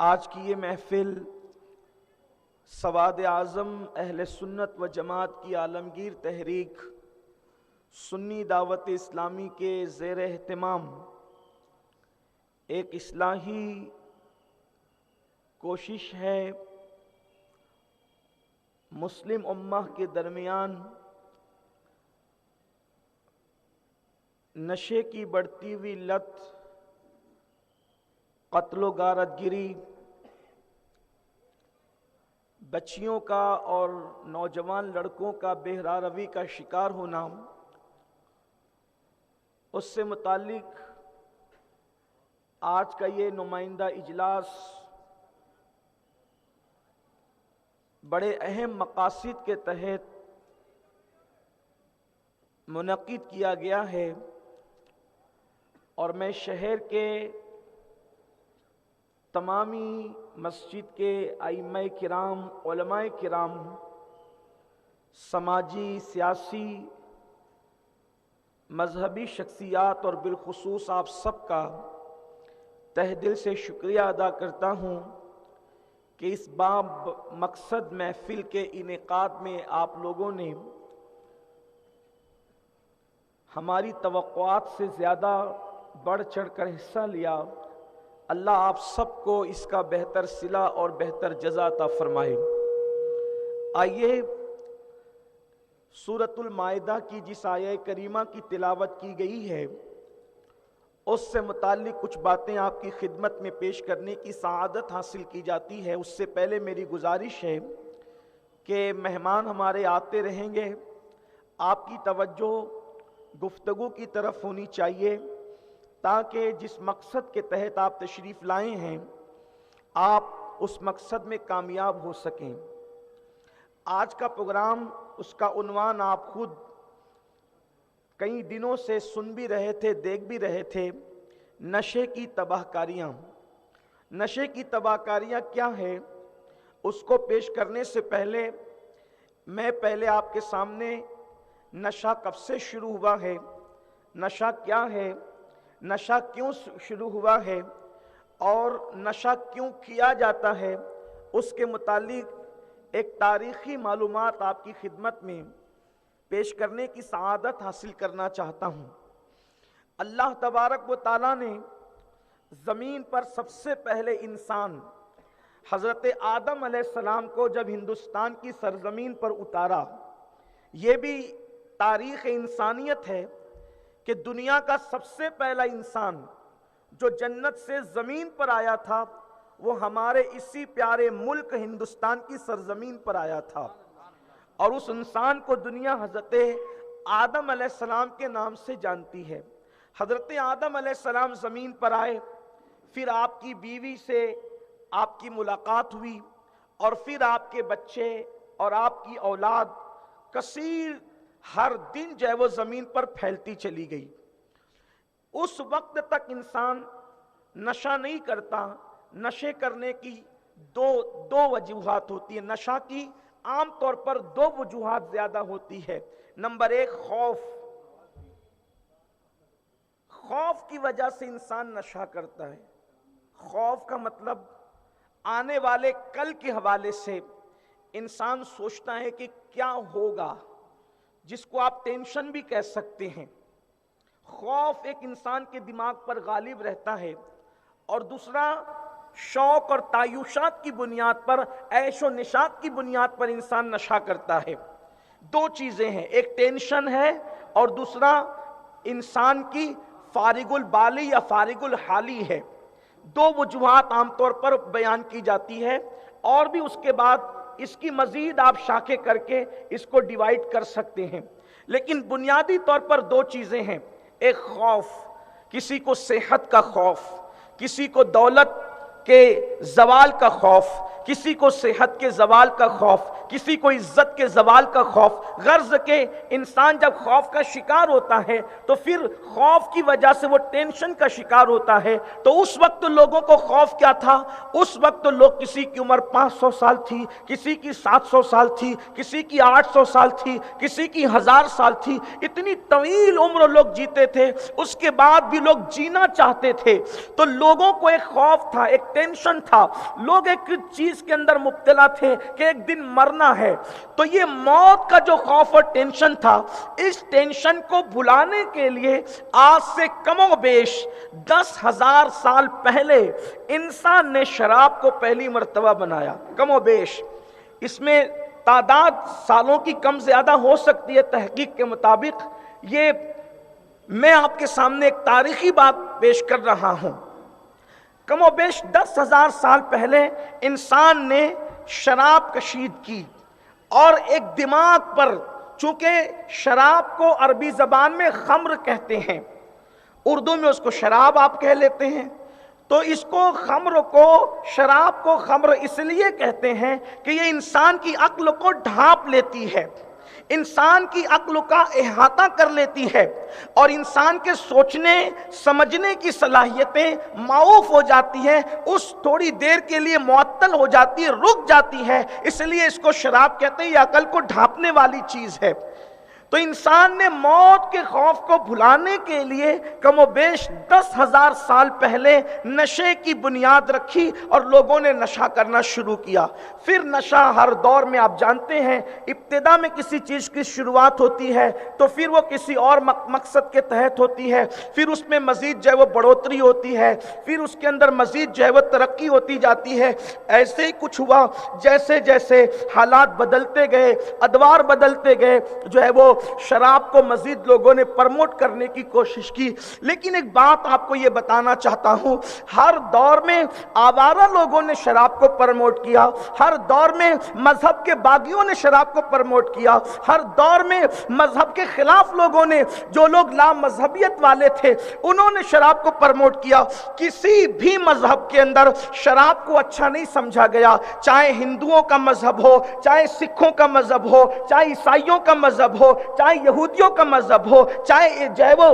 آج کی یہ محفل سواد اعظم اہل سنت و جماعت کی عالمگیر تحریک سنی دعوت اسلامی کے زیر اہتمام ایک اصلاحی کوشش ہے مسلم امہ کے درمیان نشے کی بڑھتی ہوئی لت، قتل و غارت گری، بچیوں کا اور نوجوان لڑکوں کا بے روی کا شکار ہونا، اس سے متعلق آج کا یہ نمائندہ اجلاس بڑے اہم مقاصد کے تحت منعقد کیا گیا ہے، اور میں شہر کے تمامی مسجد کے ائمہ کرام، علماء کرام، سماجی، سیاسی، مذہبی شخصیات اور بالخصوص آپ سب کا تہ دل سے شکریہ ادا کرتا ہوں کہ اس باب مقصد محفل کے انعقاد میں آپ لوگوں نے ہماری توقعات سے زیادہ بڑھ چڑھ کر حصہ لیا۔ اللہ آپ سب کو اس کا بہتر صلہ اور بہتر جزا عطا فرمائے۔ آئیے سورۃ المائدہ کی جس آیہ کریمہ کی تلاوت کی گئی ہے اس سے متعلق کچھ باتیں آپ کی خدمت میں پیش کرنے کی سعادت حاصل کی جاتی ہے۔ اس سے پہلے میری گزارش ہے کہ مہمان ہمارے آتے رہیں گے، آپ کی توجہ گفتگو کی طرف ہونی چاہیے تاکہ جس مقصد کے تحت آپ تشریف لائے ہیں آپ اس مقصد میں کامیاب ہو سکیں۔ آج کا پروگرام، اس کا عنوان آپ خود کئی دنوں سے سن بھی رہے تھے، دیکھ بھی رہے تھے، نشے کی تباہ کاریاں۔ نشے کی تباہ کاریاں کیا ہے، اس کو پیش کرنے سے پہلے میں آپ کے سامنے نشہ کب سے شروع ہوا ہے، نشہ کیا ہے، نشہ کیوں شروع ہوا ہے اور نشہ کیوں کیا جاتا ہے، اس کے متعلق ایک تاریخی معلومات آپ کی خدمت میں پیش کرنے کی سعادت حاصل کرنا چاہتا ہوں۔ اللہ تبارک و تعالیٰ نے زمین پر سب سے پہلے انسان حضرت آدم علیہ السلام کو جب ہندوستان کی سرزمین پر اتارا، یہ بھی تاریخ انسانیت ہے کہ دنیا کا سب سے پہلا انسان جو جنت سے زمین پر آیا تھا وہ ہمارے اسی پیارے ملک ہندوستان کی سرزمین پر آیا تھا، اور اس انسان کو دنیا حضرت آدم علیہ السلام کے نام سے جانتی ہے۔ حضرت آدم علیہ السلام زمین پر آئے، پھر آپ کی بیوی سے آپ کی ملاقات ہوئی، اور پھر آپ کے بچے اور آپ کی اولاد کثیر ہر دن جو ہے وہ زمین پر پھیلتی چلی گئی۔ اس وقت تک انسان نشہ نہیں کرتا۔ نشے کرنے کی دو وجوہات ہوتی ہیں۔ نشہ کی عام طور پر دو وجوہات زیادہ ہوتی ہے۔ نمبر ایک، خوف کی وجہ سے انسان نشہ کرتا ہے۔ خوف کا مطلب آنے والے کل کے حوالے سے انسان سوچتا ہے کہ کیا ہوگا، جس کو آپ ٹینشن بھی کہہ سکتے ہیں۔ خوف ایک انسان کے دماغ پر غالب رہتا ہے، اور دوسرا شوق اور تعیشات کی بنیاد پر، عیش و نشاط کی بنیاد پر انسان نشہ کرتا ہے۔ دو چیزیں ہیں، ایک ٹینشن ہے اور دوسرا انسان کی فارغ البالی یا فارغ الحالی ہے۔ دو وجوہات عام طور پر بیان کی جاتی ہے، اور بھی اس کے بعد اس کی مزید آپ شاخیں کر کے اس کو ڈیوائیڈ کر سکتے ہیں، لیکن بنیادی طور پر دو چیزیں ہیں۔ ایک خوف، کسی کو صحت کا خوف، کسی کو دولت کے زوال کا خوف، کسی کو صحت کے زوال کا خوف، کسی کو عزت کے زوال کا خوف. غرض کہ انسان جب خوف کا شکار ہوتا ہے تو پھر خوف کی وجہ سے وہ ٹینشن کا شکار ہوتا ہے. تو اس وقت لوگوں کو خوف کیا تھا؟ اس وقت لوگ، کسی کی عمر 500 سال تھی، کسی کی 700 سال تھی، کسی کی 800 سال تھی، کسی کی 1000 سال تھی. اتنی طویل عمر لوگ جیتے تھے، اس کے بعد بھی لوگ جینا چاہتے تھے. تو لوگوں کو ایک خوف تھا، ایک ٹینشن تھا. لوگ ایک چیز کے اندر مبتلا تھے کہ ایک دن مرنا ہے. تو یہ موت کا جو خوف اور ٹینشن تھا، اس ٹینشن کو بھلانے کے لیے آج سے کم و بیش 10,000 سال پہلے انسان نے شراب کو پہلی مرتبہ بنایا. کم و بیش اس میں تعداد سالوں کی کم زیادہ ہو سکتی ہے تحقیق کے مطابق. یہ میں آپ کے سامنے ایک تاریخی بات پیش کر رہا ہوں. کم و بیش 10,000 سال پہلے انسان نے شراب کشید کی، اور ایک دماغ پر، چونکہ شراب کو عربی زبان میں خمر کہتے ہیں، اردو میں اس کو شراب آپ کہہ لیتے ہیں. تو اس کو، خمر کو، شراب کو خمر اس لیے کہتے ہیں کہ یہ انسان کی عقل کو ڈھانپ لیتی ہے، انسان کی عقل کا احاطہ کر لیتی ہے، اور انسان کے سوچنے سمجھنے کی صلاحیتیں معوف ہو جاتی ہیں، اس تھوڑی دیر کے لیے معطل ہو جاتی ہے، رک جاتی ہے. اس لیے اس کو شراب کہتے ہیں. یہ عقل کو ڈھانپنے والی چیز ہے. تو انسان نے موت کے خوف کو بھلانے کے لیے کم و بیش 10,000 سال پہلے نشے کی بنیاد رکھی، اور لوگوں نے نشہ کرنا شروع کیا. پھر نشہ ہر دور میں آپ جانتے ہیں، ابتدا میں کسی چیز کی شروعات ہوتی ہے تو پھر وہ کسی اور مقصد کے تحت ہوتی ہے، پھر اس میں مزید جو ہے وہ بڑھوتری ہوتی ہے، پھر اس کے اندر مزید جو ہے وہ ترقی ہوتی جاتی ہے. ایسے ہی کچھ ہوا. جیسے جیسے حالات بدلتے گئے، ادوار بدلتے گئے، جو ہے وہ شراب کو مزید لوگوں نے پرموٹ کرنے کی کوشش کی. لیکن ایک بات آپ کو یہ بتانا چاہتا ہوں، ہر دور میں آوارہ لوگوں نے شراب کو پرموٹ کیا، ہر دور میں مذہب کے باغیوں نے شراب کو پرموٹ کیا، ہر دور میں مذہب کے خلاف لوگوں نے، جو لوگ لا مذہبیت والے تھے، انہوں نے شراب کو پرموٹ کیا. کسی بھی مذہب کے اندر شراب کو اچھا نہیں سمجھا گیا، چاہے ہندوؤں کا مذہب ہو، چاہے سکھوں کا مذہب ہو، چاہے عیسائیوں کا مذہب ہو، چاہے یہودیوں کا مذہب ہو، چاہے جو ہے وہ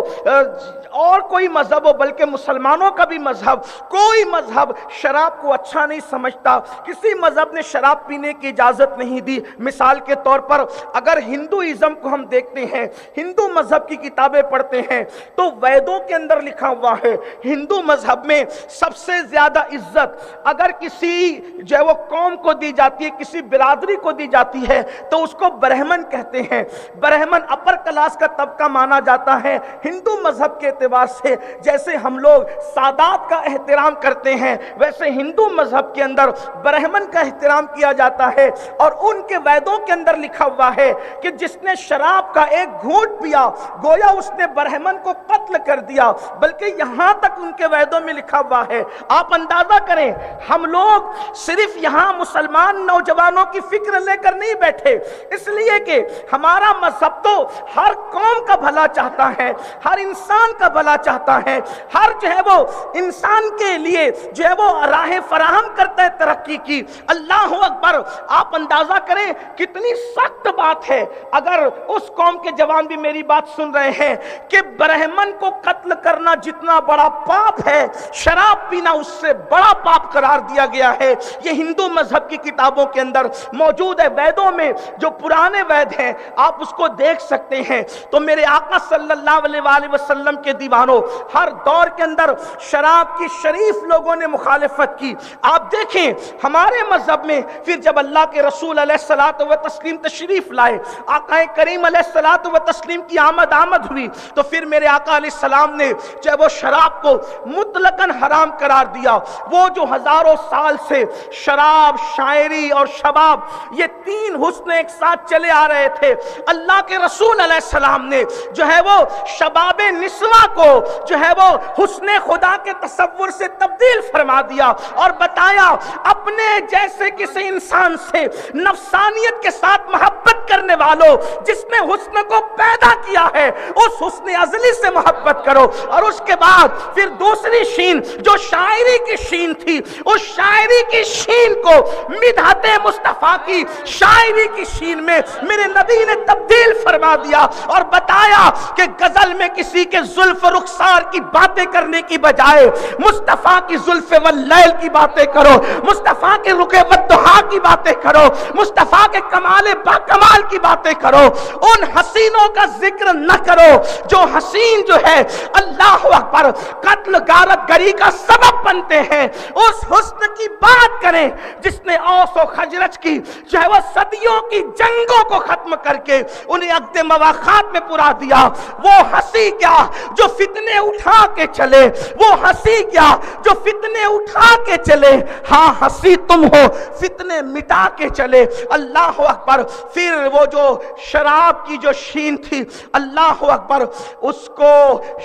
اور کوئی مذہب ہو، بلکہ مسلمانوں کا بھی مذہب، کوئی مذہب شراب کو اچھا نہیں سمجھتا. کسی مذہب نے شراب پینے کی اجازت نہیں دی. مثال کے طور پر اگر ہندوازم کو ہم دیکھتے ہیں، ہندو مذہب کی کتابیں پڑھتے ہیں، تو ویدوں کے اندر لکھا ہوا ہے ہندو مذہب میں سب سے زیادہ عزت اگر کسی جو ہے وہ قوم کو دی جاتی ہے، کسی برادری کو دی جاتی ہے، تو اس کو برہمن کہتے ہیں. برہمن اپر کلاس کا طبقہ مانا جاتا ہے ہندو مذہب کے اعتبار سے. جیسے ہم لوگ سادات کا احترام کرتے ہیں، ویسے ہندو مذہب کے اندر برہمن کا احترام کیا جاتا ہے. اور ان کے ویدوں کے اندر لکھا ہوا ہے کہ جس نے شراب کا ایک گھونٹ پیا گویا اس نے برہمن کو قتل کر دیا. بلکہ یہاں تک ان کے ویدوں میں لکھا ہوا ہے. آپ اندازہ کریں، ہم لوگ صرف یہاں مسلمان نوجوانوں کی فکر لے کر نہیں بیٹھے، اس لیے کہ ہمارا مذہب تو ہر قوم کا بھلا چاہتا ہے، ہر انسان کا بھلا چاہتا ہے، ہر جو ہے وہ انسان کے لیے جو ہے وہ راہ فراہم کرتا ہے ترقی کی. اللہ اکبر. آپ اندازہ کریں کتنی سخت بات ہے. اگر اس قوم کے جوان بھی میری بات سن رہے ہیں کہ برہمن کو قتل کرنا جتنا بڑا پاپ ہے، شراب پینا اس سے بڑا پاپ قرار دیا گیا ہے. یہ ہندو مذہب کی کتابوں کے اندر موجود ہے. ویدوں میں جو پرانے وید ہیں آپ اس کو دیکھ سکتے ہیں. تو میرے آقا صلی اللہ علیہ وآلہ وسلم کے دیوانوں، ہر دور کے اندر شراب کی شریف لوگوں نے مخالفت کی. آپ دیکھیں ہمارے مذہب میں پھر جب اللہ کے رسول علیہ الصلوۃ والتسلیم تشریف لائے، آقا کریم علیہ الصلوۃ والتسلیم کی آمد ہوئی، تو پھر میرے آقا علیہ السلام نے جو وہ شراب کو مطلقاً حرام قرار دیا. وہ جو ہزاروں سال سے شراب، شاعری اور شباب، یہ تین حسن ایک ساتھ چلے آ رہے تھے. اللہ کے رسول علیہ السلام نے جو ہے وہ شباب نسواں کو جو ہے وہ حسن خدا کے تصور سے تبدیل فرما دیا اور بتایا اپنے جیسے کسی انسان سے نفسانیت کے ساتھ محبت کرنے والوں جس نے حسن کو پیدا کیا ہے اس حسن ازلی سے محبت کرو. اور اس کے بعد پھر دوسری شین جو شاعری کی شین تھی اس شاعری کی شین کو مدحت مصطفیٰ کی شاعری کی شین میں میرے نبی نے تبدیل فرما دیا اور بتایا کہ غزل میں کسی کے زلف رخسار کی باتیں کرنے کی بجائے مصطفیٰ کی زلف واللیل کی باتیں کرو, مصطفیٰ کے رخ والضحیٰ کی باتیں کرو, مصطفیٰ کے کمال با کمال کی باتیں کرو. ان حسینوں کا ذکر نہ کرو جو حسین جو ہے اللہ اکبر قتل غارت گری کا سبب بنتے ہیں. اس حسن کی بات کریں جس نے اوس و خزرج کی جو ہے وہ صدیوں کی جنگوں کو ختم کر کے انہیں عقد مواخات میں پورا دیا. وہ ہنسی کیا جو فتنے اٹھا کے چلے, وہ ہنسی کیا جو فتنے اٹھا کے چلے, ہاں ہنسی تم ہو فتنے مٹا کے چلے. اللہ اکبر. پھر وہ جو شراب کی جو شین تھی اللہ اکبر اس کو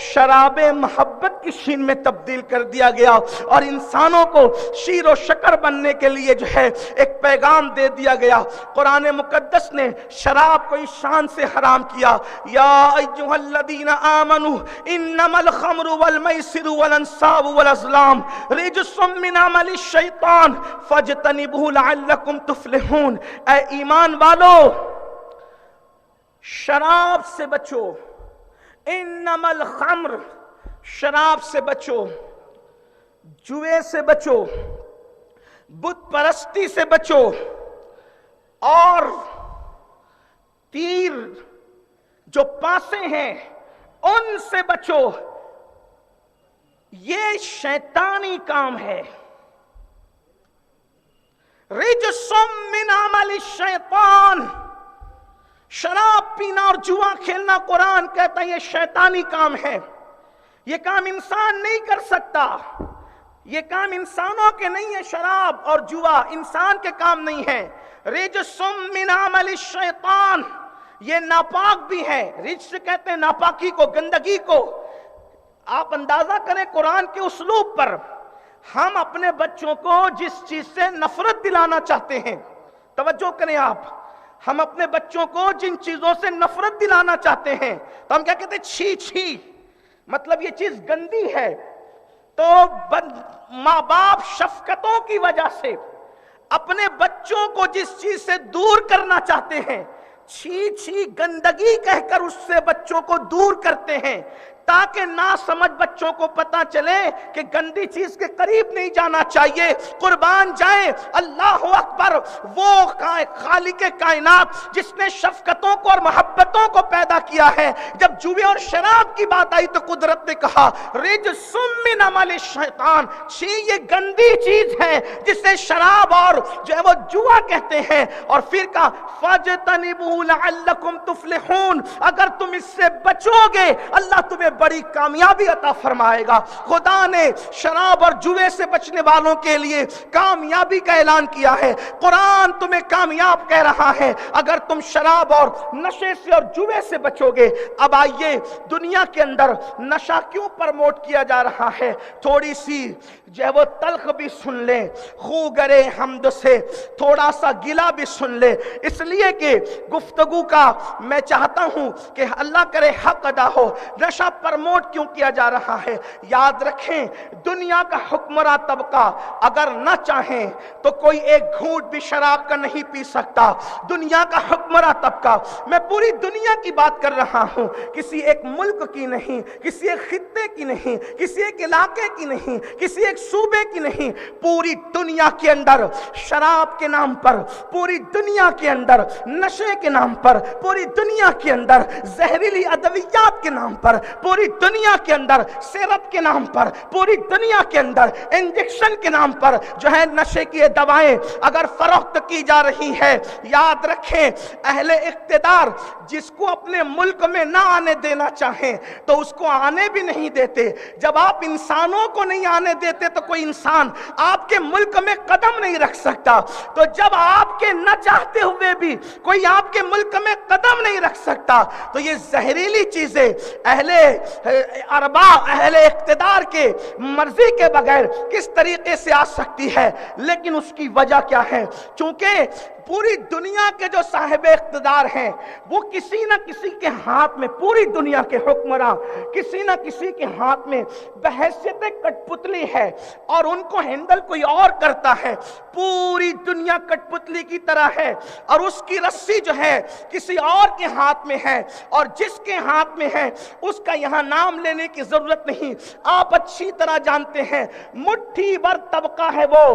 شراب محبت کی شین میں تبدیل کر دیا گیا اور انسانوں کو شیر و شکر بننے کے لیے جو ہے ایک پیغام دے دیا گیا. قرآن مقدس نے شراب کو اس شان سے حرام کیا, یا ایھا الذین آمنوا انما الخمر والمیسر والانصاب والازلام رجس من عمل الشیطان فاجتنبوہ لعلکم تفلحون. اے ایمان والو شراب سے بچو, انما الخمر شراب سے بچو, جوے سے بچو, بت پرستی سے بچو, اور تیر جو پاسے ہیں ان سے بچو. یہ شیطانی کام ہے. رجس من عمل الشیطان, شراب پینا اور جوا کھیلنا قرآن کہتا ہے یہ شیطانی کام ہے. یہ کام انسان نہیں کر سکتا, یہ کام انسانوں کے نہیں ہے. شراب اور جوا انسان کے کام نہیں ہے. رجس من عمل الشیطان یہ ناپاک بھی ہے. رجس کہتے ہیں ناپاکی کو, گندگی کو. آپ اندازہ کریں قرآن کے اسلوب پر, ہم اپنے بچوں کو جس چیز سے نفرت دلانا چاہتے ہیں, توجہ کریں آپ, ہم اپنے بچوں کو جن چیزوں سے نفرت دلانا چاہتے ہیں تو ہم کیا کہتے ہیں, چھی چھی, مطلب یہ چیز گندی ہے. تو ماں باپ شفقتوں کی وجہ سے اپنے بچوں کو جس چیز سے دور کرنا چاہتے ہیں, چھی چھی گندگی کہہ کر اس سے بچوں کو دور کرتے ہیں تاکہ نہ سمجھ بچوں کو پتا چلے کہ گندی چیز کے قریب نہیں جانا چاہیے. قربان جائیں اللہ اکبر وہ خالق کائنات جس نے شفقتوں کو اور محبتوں کو پیدا کیا ہے. جب جوے اور شراب کی بات آئی تو قدرت نے کہا رجس من عمل الشیطان, چھی یہ گندی چیز ہے جسے شراب اور جو ہے وہ جوا کہتے ہیں. اور پھر کہا فاجتنبوہ لعلکم تفلحون, اگر تم اس سے بچو گے اللہ تمہیں بڑی کامیابی عطا فرمائے گا. خدا نے شراب اور جوے سے بچنے والوں کے لیے کامیابی کا اعلان کیا ہے. قرآن تمہیں کامیاب کہہ رہا ہے اگر تم شراب اور نشے سے اور جوے سے بچو گے. اب آئیے دنیا کے اندر نشہ کیوں پرموٹ کیا جا رہا ہے, تھوڑی سی جو ہے وہ تلخ بھی سن لیں, خو گرے حمد سے تھوڑا سا گلا بھی سن لیں, اس لیے کہ گفتگو کا میں چاہتا ہوں کہ اللہ کرے حق ادا ہو. نشہ پرموٹ کیوں کیا جا رہا ہے؟ یاد رکھیں دنیا کا حکمراں طبقہ اگر نہ چاہیں تو کوئی ایک گھونٹ بھی شراب کا نہیں پی سکتا. دنیا کا حکمراں طبقہ, میں پوری دنیا کی بات کر رہا ہوں, کسی ایک ملک کی نہیں, کسی ایک خطے کی نہیں, کسی ایک علاقے کی نہیں, کسی ایک صوبے کی نہیں, پوری دنیا کے اندر شراب کے نام پر, پوری دنیا کے اندر نشے کے نام پر, پوری دنیا کے اندر زہریلی ادویات کے نام پر, پوری دنیا کے اندر سیرپ کے نام پر, پوری دنیا کے اندر انجیکشن کے نام پر جو ہے نشے کی دوائیں اگر فروخت کی جا رہی ہے, یاد رکھیں اہل اقتدار جس کو اپنے ملک میں نہ آنے دینا چاہیں تو اس کو آنے بھی نہیں دیتے. جب آپ انسانوں کو نہیں آنے دیتے تو کوئی انسان آپ کے ملک میں قدم نہیں رکھ سکتا، تو جب آپ کے نہ چاہتے ہوئے بھی کوئی آپ کے ملک میں قدم نہیں رکھ سکتا تو یہ زہریلی چیزیں اہل اربا، اہل اقتدار کے مرضی کے بغیر کس طریقے سے آ سکتی ہے؟ لیکن اس کی وجہ کیا ہے؟ چونکہ پوری دنیا کے جو صاحب اقتدار ہیں وہ کسی نہ کسی کے ہاتھ میں، پوری دنیا کے حکمراں کسی نہ کسی کے ہاتھ میں بحیثیت کٹ پتلی ہے، اور ان کو ہینڈل کوئی اور کرتا ہے۔ پوری دنیا کٹ پتلی کی طرح ہے، اور اس کی رسی جو ہے کسی اور کے ہاتھ میں ہے، اور جس کے ہاتھ میں ہے اس کا یہاں نام لینے کی ضرورت نہیں، آپ اچھی طرح جانتے ہیں۔ مٹھی بھر طبقہ ہے وہ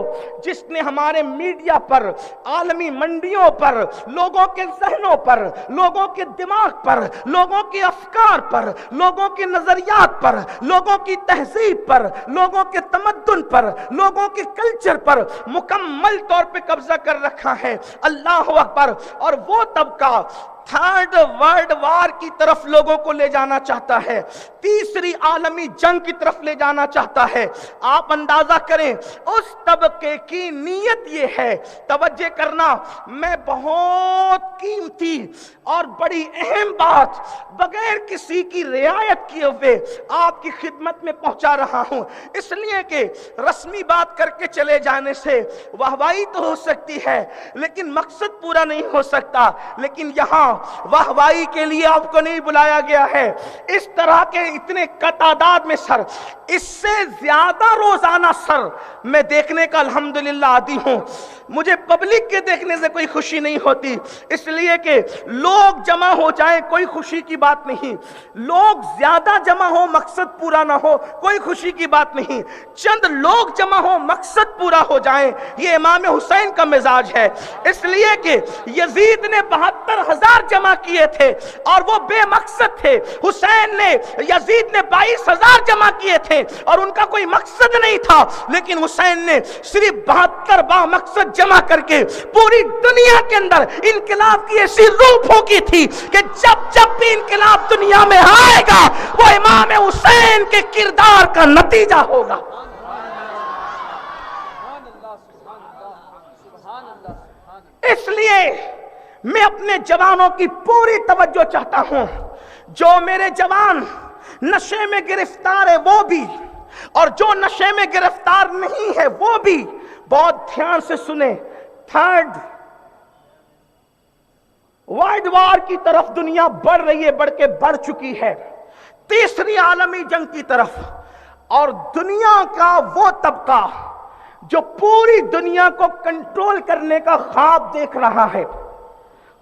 جس نے ہمارے میڈیا پر، عالمی منڈیوں پر، لوگوں کے ذہنوں پر، لوگوں کے دماغ پر، لوگوں کے افکار پر، لوگوں کے نظریات پر، لوگوں کی تہذیب پر، لوگوں کے تمدن پر، لوگوں کے کلچر پر مکمل طور پہ قبضہ کر رکھا ہے۔ اللہ اکبر۔ اور وہ طبقہ تھرڈ ورلڈ وار کی طرف لوگوں کو لے جانا چاہتا ہے، تیسری عالمی جنگ کی طرف لے جانا چاہتا ہے۔ آپ اندازہ کریں اس طبقے کی نیت یہ ہے، توجہ کرنا، میں بہت قیمتی اور بڑی اہم بات بغیر کسی کی رعایت کیے ہوئے آپ کی خدمت میں پہنچا رہا ہوں، اس لیے کہ رسمی بات کر کے چلے جانے سے واہوائی تو ہو سکتی ہے لیکن مقصد پورا نہیں ہو سکتا۔ لیکن یہاں واہوائی کے لیے آپ کو نہیں بلایا گیا ہے، اس طرح کے اتنے تعداد میں سر، اس سے زیادہ روزانہ سر میں دیکھنے کا الحمدللہ عادی ہوں۔ مجھے پبلک کے دیکھنے سے کوئی خوشی نہیں ہوتی، اس لیے کہ لوگ جمع ہو جائیں کوئی خوشی کی بات نہیں، لوگ زیادہ جمع ہو مقصد پورا نہ ہو کوئی خوشی کی بات نہیں، چند لوگ جمع ہو مقصد پورا ہو جائیں، یہ امام حسین کا مزاج ہے۔ اس لیے کہ یزید نے 72,000 جمع کیے تھے اور وہ بے مقصد تھے، حسین نے، یزید نے 22,000 جمع کیے تھے اور ان کا کوئی مقصد نہیں تھا، لیکن حسین نے صرف 72 با مقصد جمع کر کے پوری دنیا کے اندر انقلاب کی ایسی روح پھونکی تھی کہ جب جب بھی انقلاب دنیا میں آئے گا وہ امام حسین کے کردار کا نتیجہ ہوگا۔ اس لیے میں اپنے جوانوں کی پوری توجہ چاہتا ہوں، جو میرے جوان نشے میں گرفتار ہے وہ بھی، اور جو نشے میں گرفتار نہیں ہے وہ بھی بہت دھیان سے سنیں۔ تھرڈ ورلڈ وار کی طرف دنیا بڑھ رہی ہے، بڑھ کے بڑھ چکی ہے، تیسری عالمی جنگ کی طرف، اور دنیا کا وہ طبقہ جو پوری دنیا کو کنٹرول کرنے کا خواب دیکھ رہا ہے،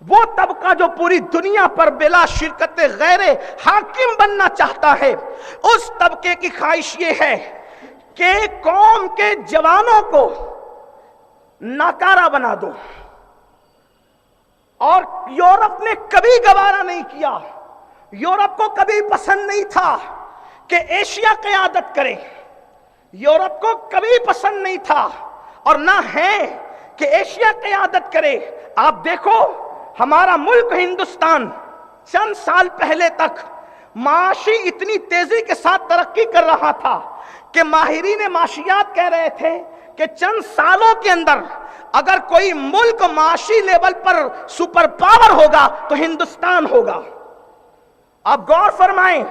وہ طبقہ جو پوری دنیا پر بلا شرکت غیر حاکم بننا چاہتا ہے، اس طبقے کی خواہش یہ ہے کہ قوم کے جوانوں کو ناکارہ بنا دو۔ اور یورپ نے کبھی گوارا نہیں کیا، یورپ کو کبھی پسند نہیں تھا کہ ایشیا قیادت کرے، یورپ کو کبھی پسند نہیں تھا اور نہ ہے کہ ایشیا قیادت کرے۔ آپ دیکھو ہمارا ملک ہندوستان چند سال پہلے تک معاشی اتنی تیزی کے ساتھ ترقی کر رہا تھا کہ ماہرین معاشیات کہہ رہے تھے کہ چند سالوں کے اندر اگر کوئی ملک معاشی لیول پر سپر پاور ہوگا تو ہندوستان ہوگا۔ آپ غور فرمائیں،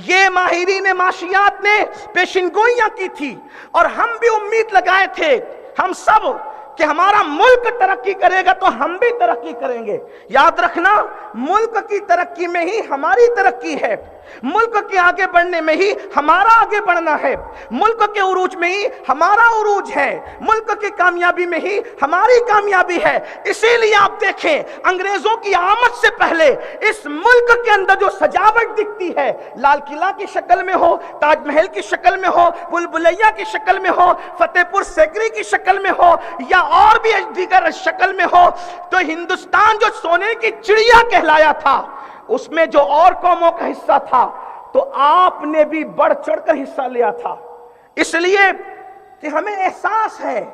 یہ ماہرین معاشیات نے پیشن گوئیاں کی تھی اور ہم بھی امید لگائے تھے، ہم سب، کہ ہمارا ملک ترقی کرے گا تو ہم بھی ترقی کریں گے۔ یاد رکھنا، ملک کی ترقی میں ہی ہماری ترقی ہے، ملک کے آگے بڑھنے میں ہی ہمارا آگے بڑھنا ہے، ملک کے عروج میں ہی ہمارا عروج ہے، ملک کی کامیابی میں ہی ہماری کامیابی ہے۔ اسی لیے آپ دیکھیں انگریزوں کی آمد سے پہلے اس ملک کے اندر جو سجاوٹ دکھتی ہے، لال قلعہ کی شکل میں ہو، تاج محل کی شکل میں ہو، بھول بھلیاں کی شکل میں ہو، فتح پور سیکری کی شکل میں ہو، یا اور بھی دیگر شکل میں ہو، تو ہندوستان جو سونے کی چڑیا کہلایا تھا اس میں جو اور قوموں کا حصہ تھا تو آپ نے بھی بڑھ چڑھ کر حصہ لیا تھا، اس لیے کہ ہمیں احساس ہے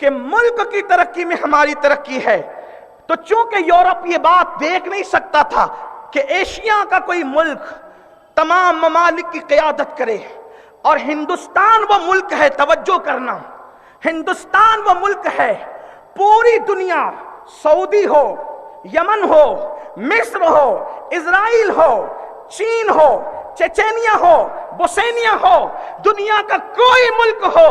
کہ ملک کی ترقی میں ہماری ترقی ہے۔ تو چونکہ یورپ یہ بات دیکھ نہیں سکتا تھا کہ ایشیا کا کوئی ملک تمام ممالک کی قیادت کرے، اور ہندوستان وہ ملک ہے، توجہ کرنا، ہندوستان وہ ملک ہے، پوری دنیا، سعودی ہو، یمن ہو، مصر ہو، اسرائیل ہو، چین ہو، چچینیا ہو، بوسنیا ہو، دنیا کا کوئی ملک ہو،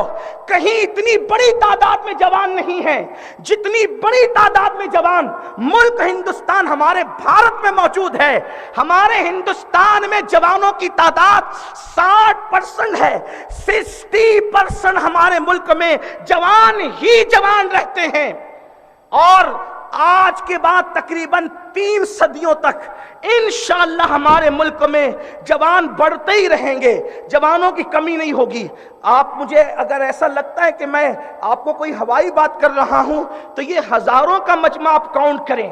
کہیں اتنی بڑی تعداد میں جوان نہیں ہیں جتنی بڑی تعداد میں جوان ملک ہندوستان ہمارے بھارت میں موجود ہے۔ ہمارے ہندوستان میں جوانوں کی تعداد 60% ہے، 60% ہمارے ملک میں جوان ہی جوان رہتے ہیں، اور آج کے بعد تقریباً 3 صدیوں تک انشاءاللہ ہمارے ملک میں جوان بڑھتے ہی رہیں گے، جوانوں کی کمی نہیں ہوگی۔ آپ مجھے اگر ایسا لگتا ہے کہ میں آپ کو کوئی ہوائی بات کر رہا ہوں تو یہ ہزاروں کا مجمع آپ کاؤنٹ کریں،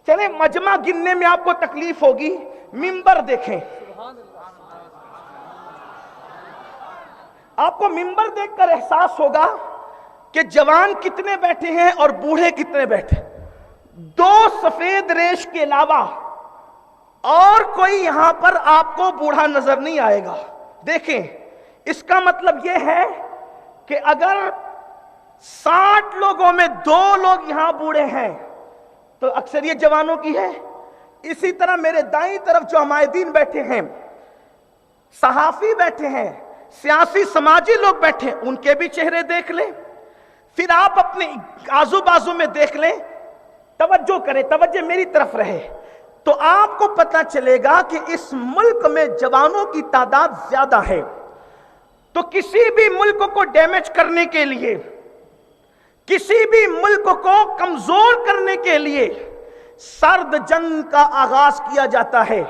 چلیں مجمع گننے میں آپ کو تکلیف ہوگی، ممبر دیکھیں، آپ کو ممبر دیکھ کر احساس ہوگا کہ جوان کتنے بیٹھے ہیں اور بوڑھے کتنے بیٹھے۔ 2 سفید ریش کے علاوہ اور کوئی یہاں پر آپ کو بوڑھا نظر نہیں آئے گا۔ دیکھیں، اس کا مطلب یہ ہے کہ اگر 60 لوگوں میں 2 لوگ یہاں بوڑھے ہیں تو اکثریت جوانوں کی ہے۔ اسی طرح میرے دائیں طرف جو عمائدین بیٹھے ہیں، صحافی بیٹھے ہیں، سیاسی سماجی لوگ بیٹھے ہیں، ان کے بھی چہرے دیکھ لیں، پھر آپ اپنے آزو بازو میں دیکھ لیں، توجہ کریں، توجہ میری طرف رہے، تو آپ کو پتہ چلے گا کہ اس ملک میں جوانوں کی تعداد زیادہ ہے۔ تو کسی بھی ملک کو ڈیمیج کرنے کے لیے، کسی بھی ملک کو کمزور کرنے کے لیے سرد جنگ کا آغاز کیا جاتا ہے،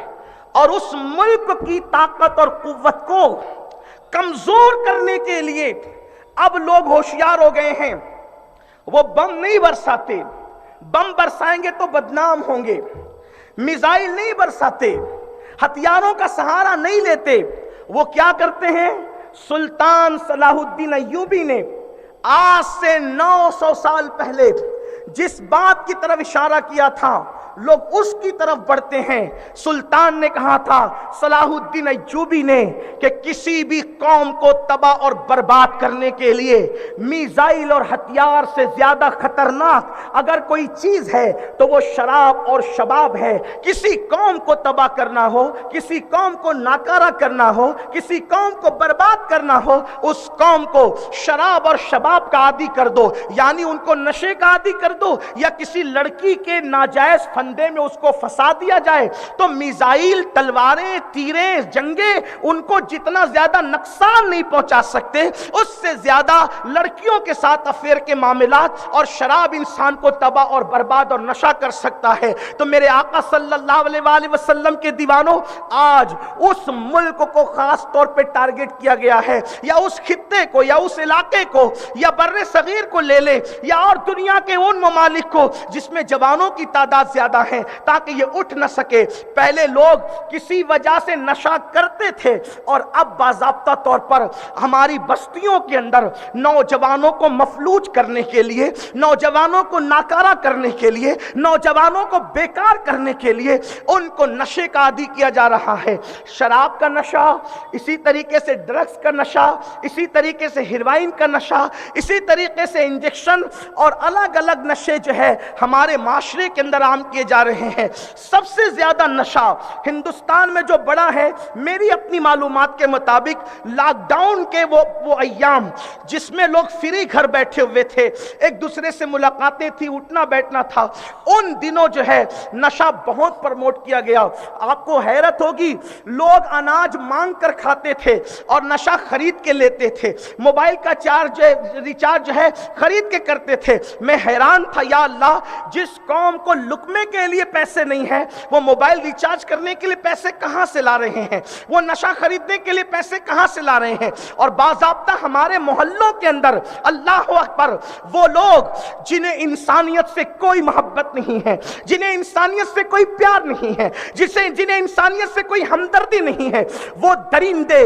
اور اس ملک کی طاقت اور قوت کو کمزور کرنے کے لیے اب لوگ ہوشیار ہو گئے ہیں۔ وہ بم نہیں برساتے، بم برسائیں گے تو بدنام ہوں گے، میزائل نہیں برساتے، ہتھیاروں کا سہارا نہیں لیتے۔ وہ کیا کرتے ہیں؟ سلطان صلاح الدین ایوبی نے آج سے 900 سال پہلے جس بات کی طرف اشارہ کیا تھا، لوگ اس کی طرف بڑھتے ہیں۔ سلطان نے کہا تھا، صلاح الدین ایوبی نے، کہ کسی بھی قوم کو تباہ اور برباد کرنے کے لیے میزائل اور ہتھیار سے زیادہ خطرناک اگر کوئی چیز ہے تو وہ شراب اور شباب ہے۔ کسی قوم کو تباہ کرنا ہو، کسی قوم کو ناکارہ کرنا ہو، کسی قوم کو برباد کرنا ہو، اس قوم کو شراب اور شباب کا عادی کر دو، یعنی ان کو نشے کا عادی کر دو، یا کسی لڑکی کے ناجائز فندے میں اس کو پھنسا دیا جائے، تو میزائل، تلواریں، تیریں، جنگیں ان کو جتنا زیادہ نقصان نہیں پہنچا سکتے، اس سے زیادہ لڑکیوں کے ساتھ افیئر کے معاملات اور شراب انسان کو تباہ اور برباد اور نشہ کر سکتا ہے۔ تو میرے آقا صلی اللہ علیہ وآلہ وسلم کے دیوانوں، آج اس ملک کو خاص طور پہ ٹارگٹ کیا گیا ہے، یا اس خطے کو، یا اس علاقے کو، یا بر صغیر کو لے لیں، یا اور دنیا کے ان ممالک کو جس میں جوانوں کی تعداد زیادہ ہے، تاکہ یہ اٹھ نہ سکے۔ پہلے لوگ کسی وجہ سے نشہ کرتے تھے، اور اب باضابطہ طور پر ہماری بستیوں کے اندر نوجوانوں کو مفلوج کرنے کے لیے، نوجوانوں کو ناکارہ کرنے کے لیے، نوجوانوں کو بیکار کرنے کے لیے ان کو نشے کا عادی کیا جا رہا ہے۔ شراب کا نشہ، اسی طریقے سے ڈرگز کا نشہ، اسی طریقے سے ہیروئن کا نشہ، اسی طریقے سے انجیکشن اور الگ الگ نشے جو ہے ہمارے معاشرے کے اندر عام کیے جا رہے ہیں۔ سب سے زیادہ نشہ ہندوستان میں جو بڑا ہے، میری اپنی معلومات کے مطابق لاک ڈاؤن کے وہ ایام جس میں لوگ فری گھر بیٹھے ہوئے تھے، ایک دوسرے سے ملاقاتیں تھی، اٹھنا بیٹھنا تھا، ان دنوں جو ہے نشہ بہت پرموٹ کیا گیا۔ آپ کو حیرت ہوگی، لوگ اناج مانگ کر کھاتے تھے اور نشہ خرید کے لیتے تھے، موبائل کا ریچارج جو ہے خرید کے کرتے تھے۔ میں حیران تھا، یا اللہ، جس قوم کو لقمے کے لیے پیسے نہیں ہیں، وہ موبائل ریچارج کرنے کے لیے پیسے کہاں سے لا رہے ہیں، وہ نشہ خریدنے کے لیے پیسے کہاں سے لا رہے ہیں۔ اور باضابطہ ہمارے محلوں کے اندر، اللہ اکبر، وہ لوگ جنہیں انسانیت سے کوئی محبت نہیں ہے، جنہیں انسانیت سے کوئی پیار نہیں ہے، جنہیں انسانیت سے کوئی ہمدردی نہیں ہے، وہ درندے،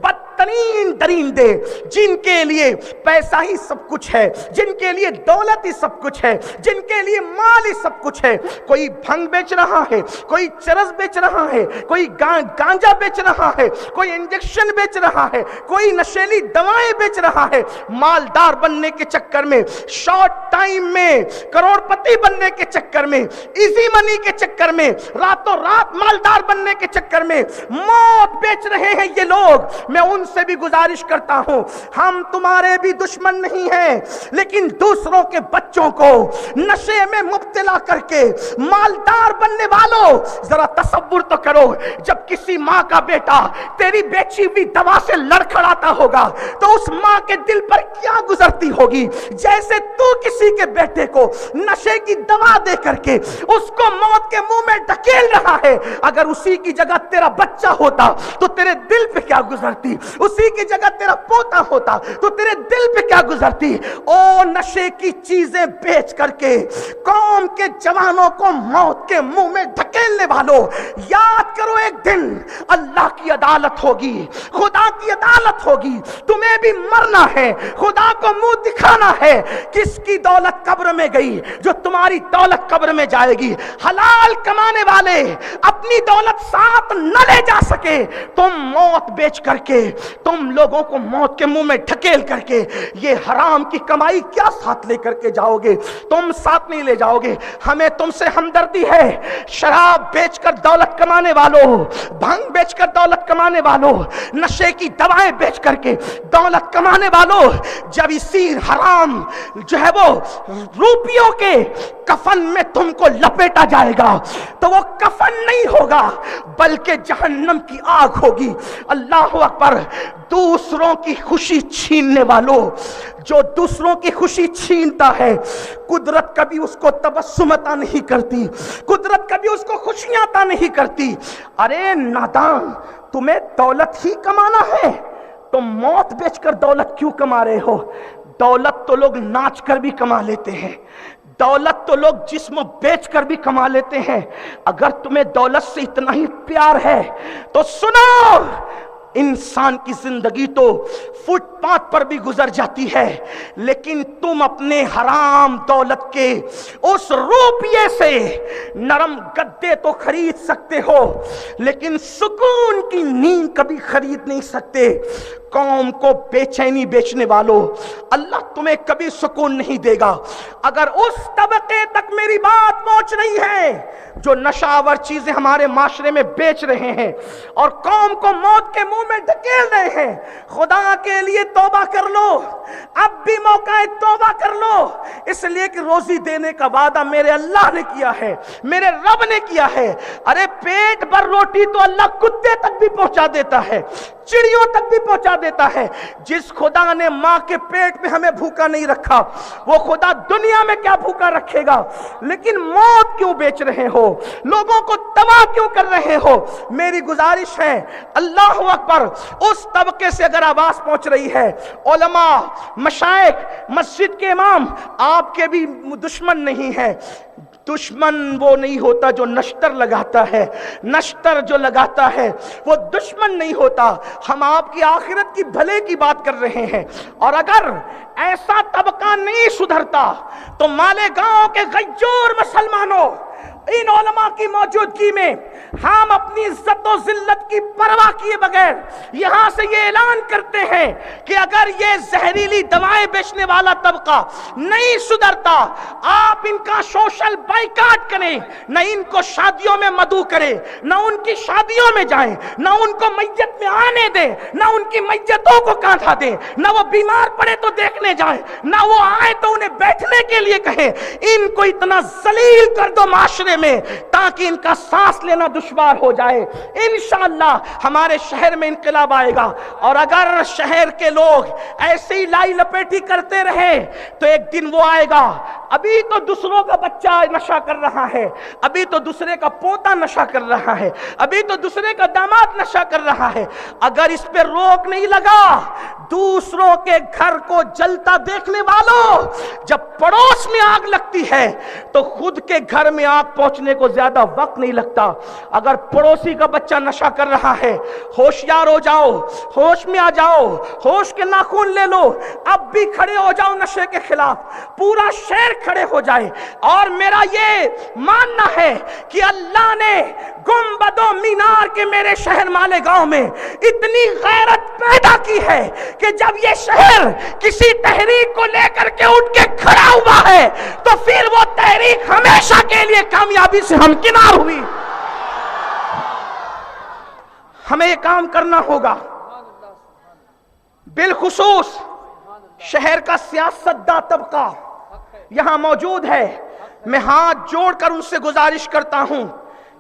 بدترین ترین درندے جن کے لیے پیسہ ہی سب کچھ ہے، جن کے لیے دولت ہی سب کچھ ہے، جن کے لیے مال ہی سب کچھ ہے، کوئی بھنگ بیچ رہا ہے، کوئی چرس بیچ رہا ہے، کوئی گانجا بیچ رہا ہے، کوئی انجیکشن بیچ رہا ہے، کوئی نشیلی دوائیں بیچ رہا ہے، مالدار بننے کے چکر میں، شارٹ ٹائم میں کروڑ پتی بننے کے چکر میں، ایزی منی کے چکر میں، راتوں رات مالدار بننے کے چکر میں موت بیچ رہے ہیں یہ لوگ۔ میں ان سے بھی گزارش کرتا ہوں، ہم تمہارے بھی دشمن نہیں ہیں، لیکن دوسروں کے بچوں کو نشے میں مبتلا کر کے مالدار بننے والوں، ذرا تصور تو کرو، جب کسی ماں کا بیٹا تیری بیچی ہوئی دوا سے لڑکھڑاتا ہوگا تو اس ماں کے دل پر کیا گزرتی ہوگی؟ جیسے تو کسی کے بیٹے کو نشے کی دوا دے کر کے اس کو موت کے منہ میں ڈھکیل رہا ہے، اگر اسی کی جگہ تیرا بچہ ہوتا تو تیرے دل پہ کیا گزرتی؟ اسی کی جگہ تیرا پوتا ہوتا تو تیرے دل پہ کیا گزرتی؟ او نشے کی چیزیں بیچ کر کے قوم کے جوانوں کو موت کے منہ میں ڈھکیلنے والوں، یاد کرو ایک دن اللہ کی عدالت ہوگی، خدا کی عدالت ہوگی، تمہیں بھی مرنا ہے، خدا کو منہ دکھانا ہے۔ کس کی دولت قبر میں گئی؟ جو تمہاری دولت قبر میں جائے گی۔ حلال کمانے والے اپنی دولت ساتھ نہ لے جا سکے، تم موت بیچ کر کے، تم لوگوں کو موت کے منہ میں ڈھکیل کر کے یہ حرام کی کمائی کیا ساتھ لے کر کے جاؤ گے؟ تم ساتھ نہیں لے جاؤ گے۔ ہمیں تم سے ہمدردی ہے، شراب بیچ کر دولت کمانے والوں، بھنگ بیچ کر دولت کمانے والوں، نشے کی دوائیں بیچ کر کے دولت کمانے والوں، جب اسی حرام جو ہے وہ روپیوں کے کفن میں تم کو لپیٹا جائے گا تو وہ کفن نہیں ہوگا بلکہ جہنم کی آگ ہوگی۔ اللہ اکبر۔ دوسروں کی خوشی چھیننے والوں، جو دوسروں کی خوشی چھینتا ہے، قدرت کبھی اس کو تبسم عطا نہیں کرتی، قدرت کبھی اس کو خوشیاں عطا نہیں کرتی۔ ارے نادان، تمہیں دولت ہی کمانا ہے، تم موت بیچ کر دولت کیوں کما رہے ہو؟ دولت تو لوگ ناچ کر بھی کما لیتے ہیں، دولت تو لوگ جسم بیچ کر بھی کما لیتے ہیں۔ اگر تمہیں دولت سے اتنا ہی پیار ہے تو سنو، انسان کی زندگی تو فٹ پاتھ پر بھی گزر جاتی ہے، لیکن تم اپنے حرام دولت کے اس روپیے سے نرم گدے تو خرید سکتے ہو، لیکن سکون کی نیند کبھی خرید نہیں سکتے۔ قوم کو بے چینی بیچنے والوں، اللہ تمہیں کبھی سکون نہیں دے گا۔ اگر اس طبقے تک میری بات پہنچ رہی ہے جو نشاور چیزیں ہمارے معاشرے میں بیچ رہے ہیں اور قوم کو موت کے منہ میں ڈھکیل رہے ہیں، خدا کے لیے توبہ کر لو، اب بھی موقع ہے، توبہ کر لو، اس لیے کہ روزی دینے کا وعدہ میرے اللہ نے کیا ہے، میرے رب نے کیا ہے۔ ارے پیٹ بھر روٹی تو اللہ کتے تک بھی پہنچا دیتا ہے، چڑیوں تک بھی پہنچا دیتا ہے۔ جس خدا نے ماں کے پیٹ میں ہمیں بھوکا نہیں رکھا، وہ خدا دنیا میں کیا بھوکا رکھے گا؟ لیکن موت کیوں بیچ رہے ہو؟ لوگوں کو تباہ کیوں کر رہے ہو؟ میری گزارش ہے، اللہ اکبر، اس طبقے سے اگر آواز پہنچ رہی ہے، علماء، مشائخ، مسجد کے امام آپ کے بھی دشمن نہیں ہیں۔ دشمن وہ نہیں ہوتا جو نشتر لگاتا ہے، نشتر جو لگاتا ہے وہ دشمن نہیں ہوتا۔ ہم آپ کی آخرت کی بھلے کی بات کر رہے ہیں، اور اگر ایسا طبقہ نہیں سدھرتا تو مالیگاؤں کے غیور مسلمانوں، ان علماء کی موجودگی میں ہم اپنی عزت و ذلت کی پرواہ کیے بغیر یہاں سے یہ اعلان کرتے ہیں کہ اگر یہ زہریلی دوائیں بیچنے والا طبقہ نہیں سدھرتا، آپ ان کا سوشل بائیکاٹ کریں، نہ ان کو شادیوں میں مدعو کریں، نہ ان کی شادیوں میں جائیں، نہ ان کو میت میں آنے دیں، نہ ان کی میتوں کو کاندھا دیں، نہ وہ بیمار پڑے تو دیکھنے جائیں، نہ وہ آئے تو انہیں بیٹھنے کے لیے کہیں۔ ان کو اتنا ذلیل کر دو معاشرے میں تاکہ ان کا سانس لینا دشوار ہو جائے۔ انشاءاللہ ہمارے شہر میں انقلاب آئے گا، اور اگر شہر کے لوگ ایسے ہی لائی لپیٹی کرتے رہے تو ایک دن وہ آئے گا۔ ابھی تو دوسروں کا بچہ نشہ کر رہا ہے، ابھی تو دوسرے کا پوتا نشہ کر رہا ہے، ابھی تو دوسرے کا داماد نشہ کر رہا ہے۔ اگر اس پہ روک نہیں لگا، دوسروں کے گھر کو جلتا دیکھنے والوں، جب پڑوس میں آگ لگتی ہے تو خود کے گھر میں آگ پہنچنے کو زیادہ وقت نہیں لگتا۔ اگر پڑوسی کا بچہ نشہ کر رہا ہے، ہوشیار ہو جاؤ، ہوش میں آ جاؤ، ہوش کے ناخن لے لو، اب بھی کھڑے ہو جاؤ نشے کے خلاف، پورا شہر کھڑے ہو جائے۔ اور میرا یہ ماننا ہے کہ اللہ نے گنبد و مینار کے میرے شہر مالیگاؤں میں اتنی غیرت پیدا کی ہے کہ جب یہ شہر کسی تحریک کو لے کر کے اٹھ کے کھڑا ہوا ہے تو پھر وہ تحریک ہمیشہ کے لیے کامیابی سے ہمکنار ہوئی۔ ہمیں یہ کام کرنا ہوگا۔ بالخصوص شہر کا سیاستداں طبقہ یہاں موجود ہے، میں ہاتھ جوڑ کر ان سے گزارش کرتا ہوں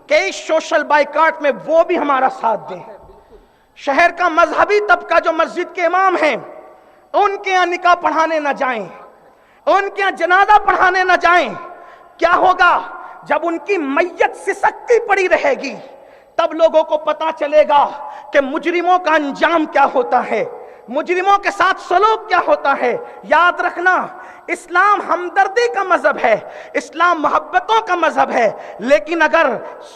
کہ اس سوشل بائیکاٹ میں وہ بھی ہمارا ساتھ دیں۔ شہر کا مذہبی طبقہ جو مسجد کے امام ہیں، ان کے یہاں نکاح پڑھانے نہ جائیں، ان کے یہاں جنازہ پڑھانے نہ جائیں۔ کیا ہوگا؟ جب ان کی میت سسکتی پڑی رہے گی تب لوگوں کو پتا چلے گا کہ مجرموں کا انجام کیا ہوتا ہے، مجرموں کے ساتھ سلوک کیا ہوتا ہے۔ یاد رکھنا، اسلام ہمدردی کا مذہب ہے، اسلام محبتوں کا مذہب ہے، لیکن اگر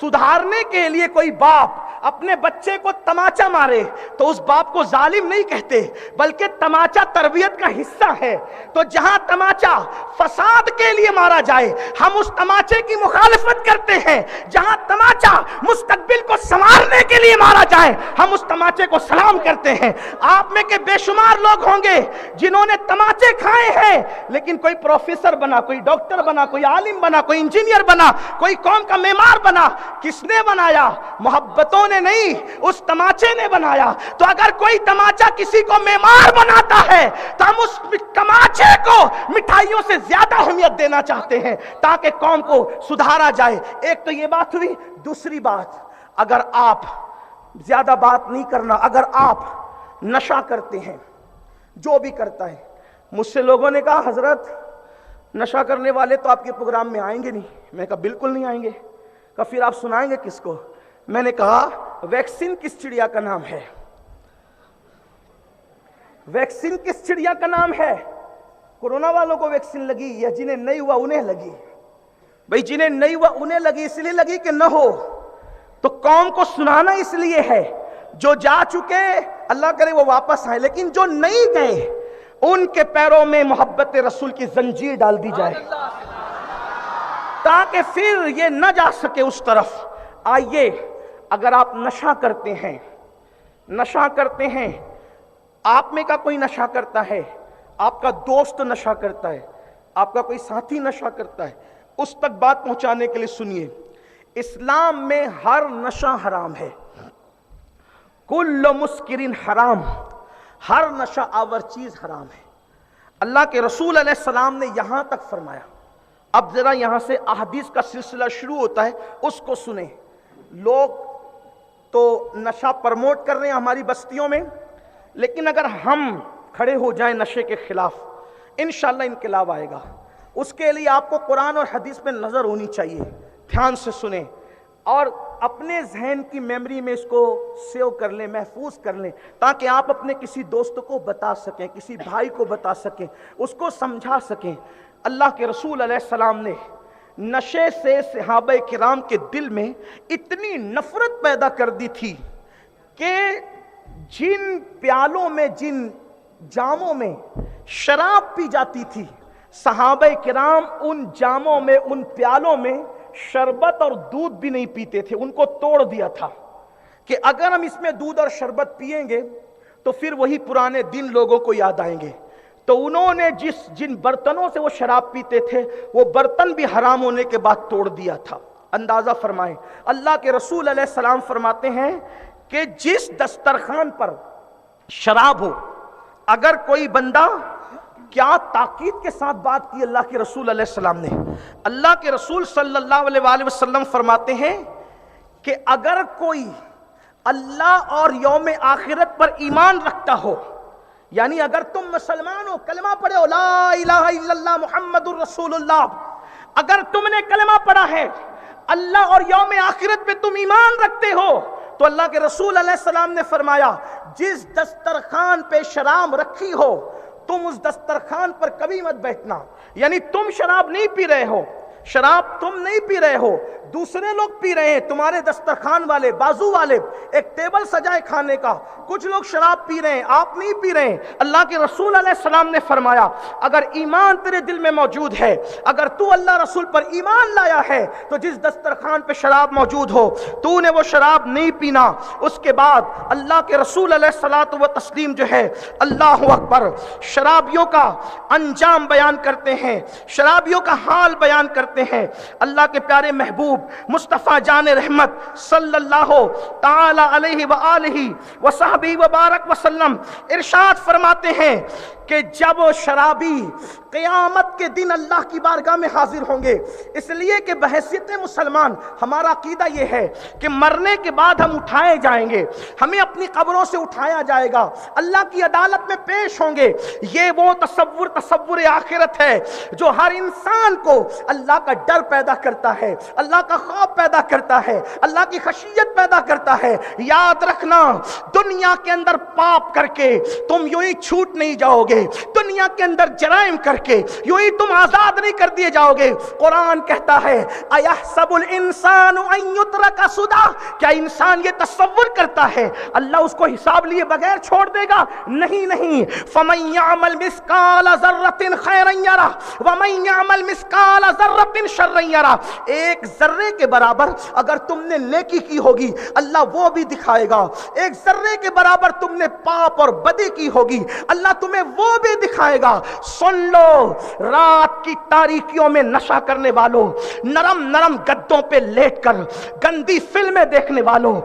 سدھارنے کے لیے کوئی باپ اپنے بچے کو تماچا مارے تو اس باپ کو ظالم نہیں کہتے، بلکہ تماچا تربیت کا حصہ ہے۔ تو جہاں تماچا فساد کے لیے مارا جائے ہم اس تماچے کی مخالفت کرتے ہیں، جہاں تماچا مستقبل کو سنوارنے کے لیے مارا جائے ہم اس تماچے کو سلام کرتے ہیں۔ آپ میں کے بے شمار لوگ ہوں گے جنہوں نے تماچے کھائے ہیں، لیکن کوئی پروفیسر بنا، کوئی ڈاکٹر بنا، کوئی عالم بنا، کوئی انجینئر بنا، کوئی قوم کا معمار بنا۔ کس نے بنایا؟ محبتوں نے نہیں، اس تماچے نے بنایا۔ تو اگر کوئی تماچا کسی کو معمار بناتا ہے تو ہم اس تماچے کو مٹھائیوں سے زیادہ اہمیت دینا چاہتے ہیں تاکہ قوم کو سدھارا جائے۔ ایک تو یہ بات ہوئی۔ دوسری بات، اگر آپ زیادہ بات نہیں کرنا، اگر آپ نشہ کرتے ہیں، جو بھی کرتا ہے، مجھ سے لوگوں نے کہا حضرت نشہ کرنے والے تو آپ کے پروگرام میں آئیں گے نہیں۔ میں کہا بالکل نہیں آئیں گے۔ کہا پھر آپ سنائیں گے کس کو؟ میں نے کہا ویکسین کس چڑیا کا نام ہے؟ ویکسین کس چڑیا کا نام ہے؟ کورونا والوں کو ویکسین لگی یا جنہیں نہیں ہوا انہیں لگی؟ بھئی جنہیں نہیں ہوا انہیں لگی، اس لیے لگی کہ نہ ہو تو قوم کو سنانا اس لیے ہے۔ جو جا چکے اللہ کرے وہ واپس آئے، لیکن جو نہیں گئے ان کے پیروں میں محبت رسول کی زنجیر ڈال دی جائے تاکہ پھر یہ نہ جا سکے اس طرف۔ آئیے، اگر آپ نشہ کرتے ہیں، نشہ کرتے ہیں، آپ میں کا کوئی نشہ کرتا ہے، آپ کا دوست نشہ کرتا ہے، آپ کا کوئی ساتھی نشہ کرتا ہے، اس تک بات پہنچانے کے لیے سنیے، اسلام میں ہر نشہ حرام ہے۔ کل مسکرین حرام، ہر نشہ آور چیز حرام ہے۔ اللہ کے رسول علیہ السلام نے یہاں تک فرمایا۔ اب ذرا یہاں سے احادیث کا سلسلہ شروع ہوتا ہے، اس کو سنیں۔ لوگ تو نشہ پرموٹ کر رہے ہیں ہماری بستیوں میں، لیکن اگر ہم کھڑے ہو جائیں نشے کے خلاف انشاءاللہ انقلاب آئے گا۔ اس کے لیے آپ کو قرآن اور حدیث پہ نظر ہونی چاہیے۔ دھیان سے سنیں اور اپنے ذہن کی میموری میں اس کو سیو کر لیں، محفوظ کر لیں، تاکہ آپ اپنے کسی دوست کو بتا سکیں، کسی بھائی کو بتا سکیں، اس کو سمجھا سکیں۔ اللہ کے رسول علیہ السلام نے نشے سے صحابہ کرام کے دل میں اتنی نفرت پیدا کر دی تھی کہ جن پیالوں میں، جن جاموں میں شراب پی جاتی تھی، صحابہ کرام ان جاموں میں، ان پیالوں میں شربت اور دودھ بھی نہیں پیتے تھے، ان کو توڑ دیا تھا کہ اگر ہم اس میں دودھ اور شربت پیئیں گے تو پھر وہی پرانے دن لوگوں کو یاد آئیں گے۔ تو انہوں نے جن برتنوں سے وہ شراب پیتے تھے وہ برتن بھی حرام ہونے کے بعد توڑ دیا تھا۔ اندازہ فرمائیں، اللہ کے رسول علیہ السلام فرماتے ہیں کہ جس دسترخوان پر شراب ہو، اگر کوئی بندہ، کیا تاکید کے ساتھ بات کی اللہ کے رسول علیہ السلام نے، اللہ کے رسول صلی اللہ علیہ وآلہ وسلم فرماتے ہیں کہ اگر کوئی اللہ اور یوم آخرت پر ایمان رکھتا ہو، یعنی اگر تم مسلمان ہو، کلمہ پڑھے ہو لا الہ الا اللہ محمد الرسول اللہ، اگر تم نے کلمہ پڑھا ہے، اللہ اور یوم آخرت پہ تم ایمان رکھتے ہو، تو اللہ کے رسول علیہ السلام نے فرمایا جس دسترخوان پہ شراب رکھی ہو تم اس دسترخوان پر کبھی مت بیٹھنا. یعنی تم شراب نہیں پی رہے ہو، شراب تم نہیں پی رہے ہو، دوسرے لوگ پی رہے ہیں، تمہارے دسترخوان والے، بازو والے، ایک ٹیبل سجائے کھانے کا، کچھ لوگ شراب پی رہے ہیں، آپ نہیں پی رہے ہیں. اللہ کے رسول علیہ السلام نے فرمایا اگر ایمان تیرے دل میں موجود ہے، اگر تو اللہ رسول پر ایمان لایا ہے تو جس دسترخوان پہ شراب موجود ہو تو نے وہ شراب نہیں پینا. اس کے بعد اللہ کے رسول علیہ الصلوۃ والتسلیم جو ہے، اللہ اکبر، شرابیوں کا انجام بیان کرتے ہیں، شرابیوں کا حال بیان کرتے ہیں. اللہ کے پیارے محبوب مصطفیٰ جان رحمت صلی اللہ تعالی علیہ وآلہ وصحبہ وبارک وسلم ارشاد فرماتے ہیں کہ جب شرابی قیامت کے دن اللہ کی بارگاہ میں حاضر ہوں گے، اس لیے کہ بحیثیت مسلمان ہمارا عقیدہ یہ ہے کہ مرنے کے بعد ہم اٹھائے جائیں گے، ہمیں اپنی قبروں سے اٹھایا جائے گا، اللہ کی عدالت میں پیش ہوں گے. یہ وہ تصور آخرت ہے جو ہر انسان کو اللہ کا ڈر پیدا کرتا ہے، اللہ کا خوف پیدا کرتا ہے، اللہ کی خشیت پیدا کرتا ہے. یاد رکھنا دنیا کے اندر پاپ کر کے تم یوں ہی چھوٹ نہیں جاؤ گے، دنیا کے اندر جرائم کر کے یوں ہی تم آزاد نہیں کر دیے جاؤ گے. قرآن کہتا ہے اَيَحْسَبُ الْإِنسَانُ أَن يُتْرَكَ سُدًى، کیا انسان یہ تصور کرتا ہے اللہ اس کو حساب لیے بغیر چھوڑ دے گا؟ نہیں نہیں. فَمَن يَعْمَلْ مِثْقَالَ ذَرَّةٍ خَيْرًا يَرَهُ وَمَن يَعْمَلْ مِثْقَالَ ذَرَّةٍ شَرًّا يَرَهُ. ایک ذرے کے برابر اگر تم نے نیکی کی ہوگی اللہ وہ بھی دکھائے گا، ایک ذرے کے برابر تم نے پاپ اور بدی کی ہوگی اللہ تمہیں وہ بھی دکھائے گا. سن لو، رات کی تاریکیوں میں نشہ کرنے والوں، نرم نرم گدوں پہ لیٹ کر گندی فلمیں دیکھنے والوں،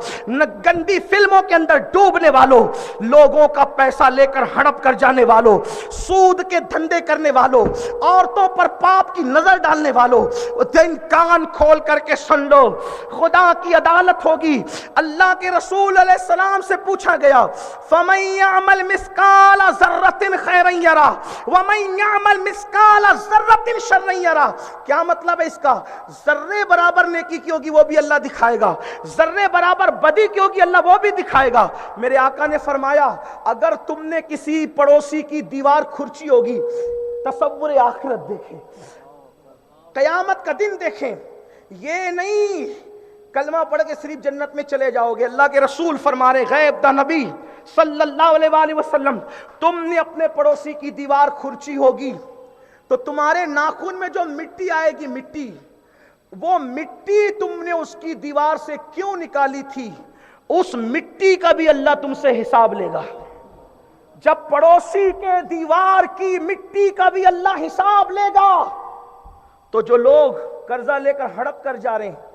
گندی فلموں کے اندر ڈوبنے والوں، لوگوں کا پیسہ لے کر ہڑپ کر جانے والوں، سود کے دھندے کرنے والوں، عورتوں پر پاپ کی نظر ڈالنے والوں، دن کان کھول کر کے سن لو، خدا کی عدالت ہوگی. اللہ کے رسول علیہ السلام سے پوچھا گیا فَمَن يَعْمَلْ مِثْقَالَ ذَرَّةٍ خَيْرًا يَرَهُ وَمَن يَعْمَلْ مِثْقَالَ ذَرَّةٍ شَرًّا يَرَهُ. کیا مطلب ہے اس کا؟ ذرے برابر نیکی کی ہوگی وہ بھی اللہ دکھائے گا، ذرے برابر بدی کی ہوگی اللہ وہ بھی دکھائے گا. میرے آقا نے فرمایا اگر تم نے کسی پڑوسی کی دیوار کھرچی ہوگی، تصور آخرت دیکھیں، قیامت کا دن دیکھیں، یہ نہیں کلمہ پڑھ کے صرف جنت میں چلے جاؤ گے. اللہ کے رسول فرما رہے غیب دا نبی صلی اللہ علیہ وآلہ وسلم، تم نے اپنے پڑوسی کی دیوار کھرچی ہوگی تو تمہارے ناخن میں جو مٹی آئے گی، مٹی، وہ مٹی تم نے اس کی دیوار سے کیوں نکالی تھی، اس مٹی کا بھی اللہ تم سے حساب لے گا. جب پڑوسی کے دیوار کی مٹی کا بھی اللہ حساب لے گا تو جو لوگ قرضہ لے کر ہڑپ کر جا رہے ہیں،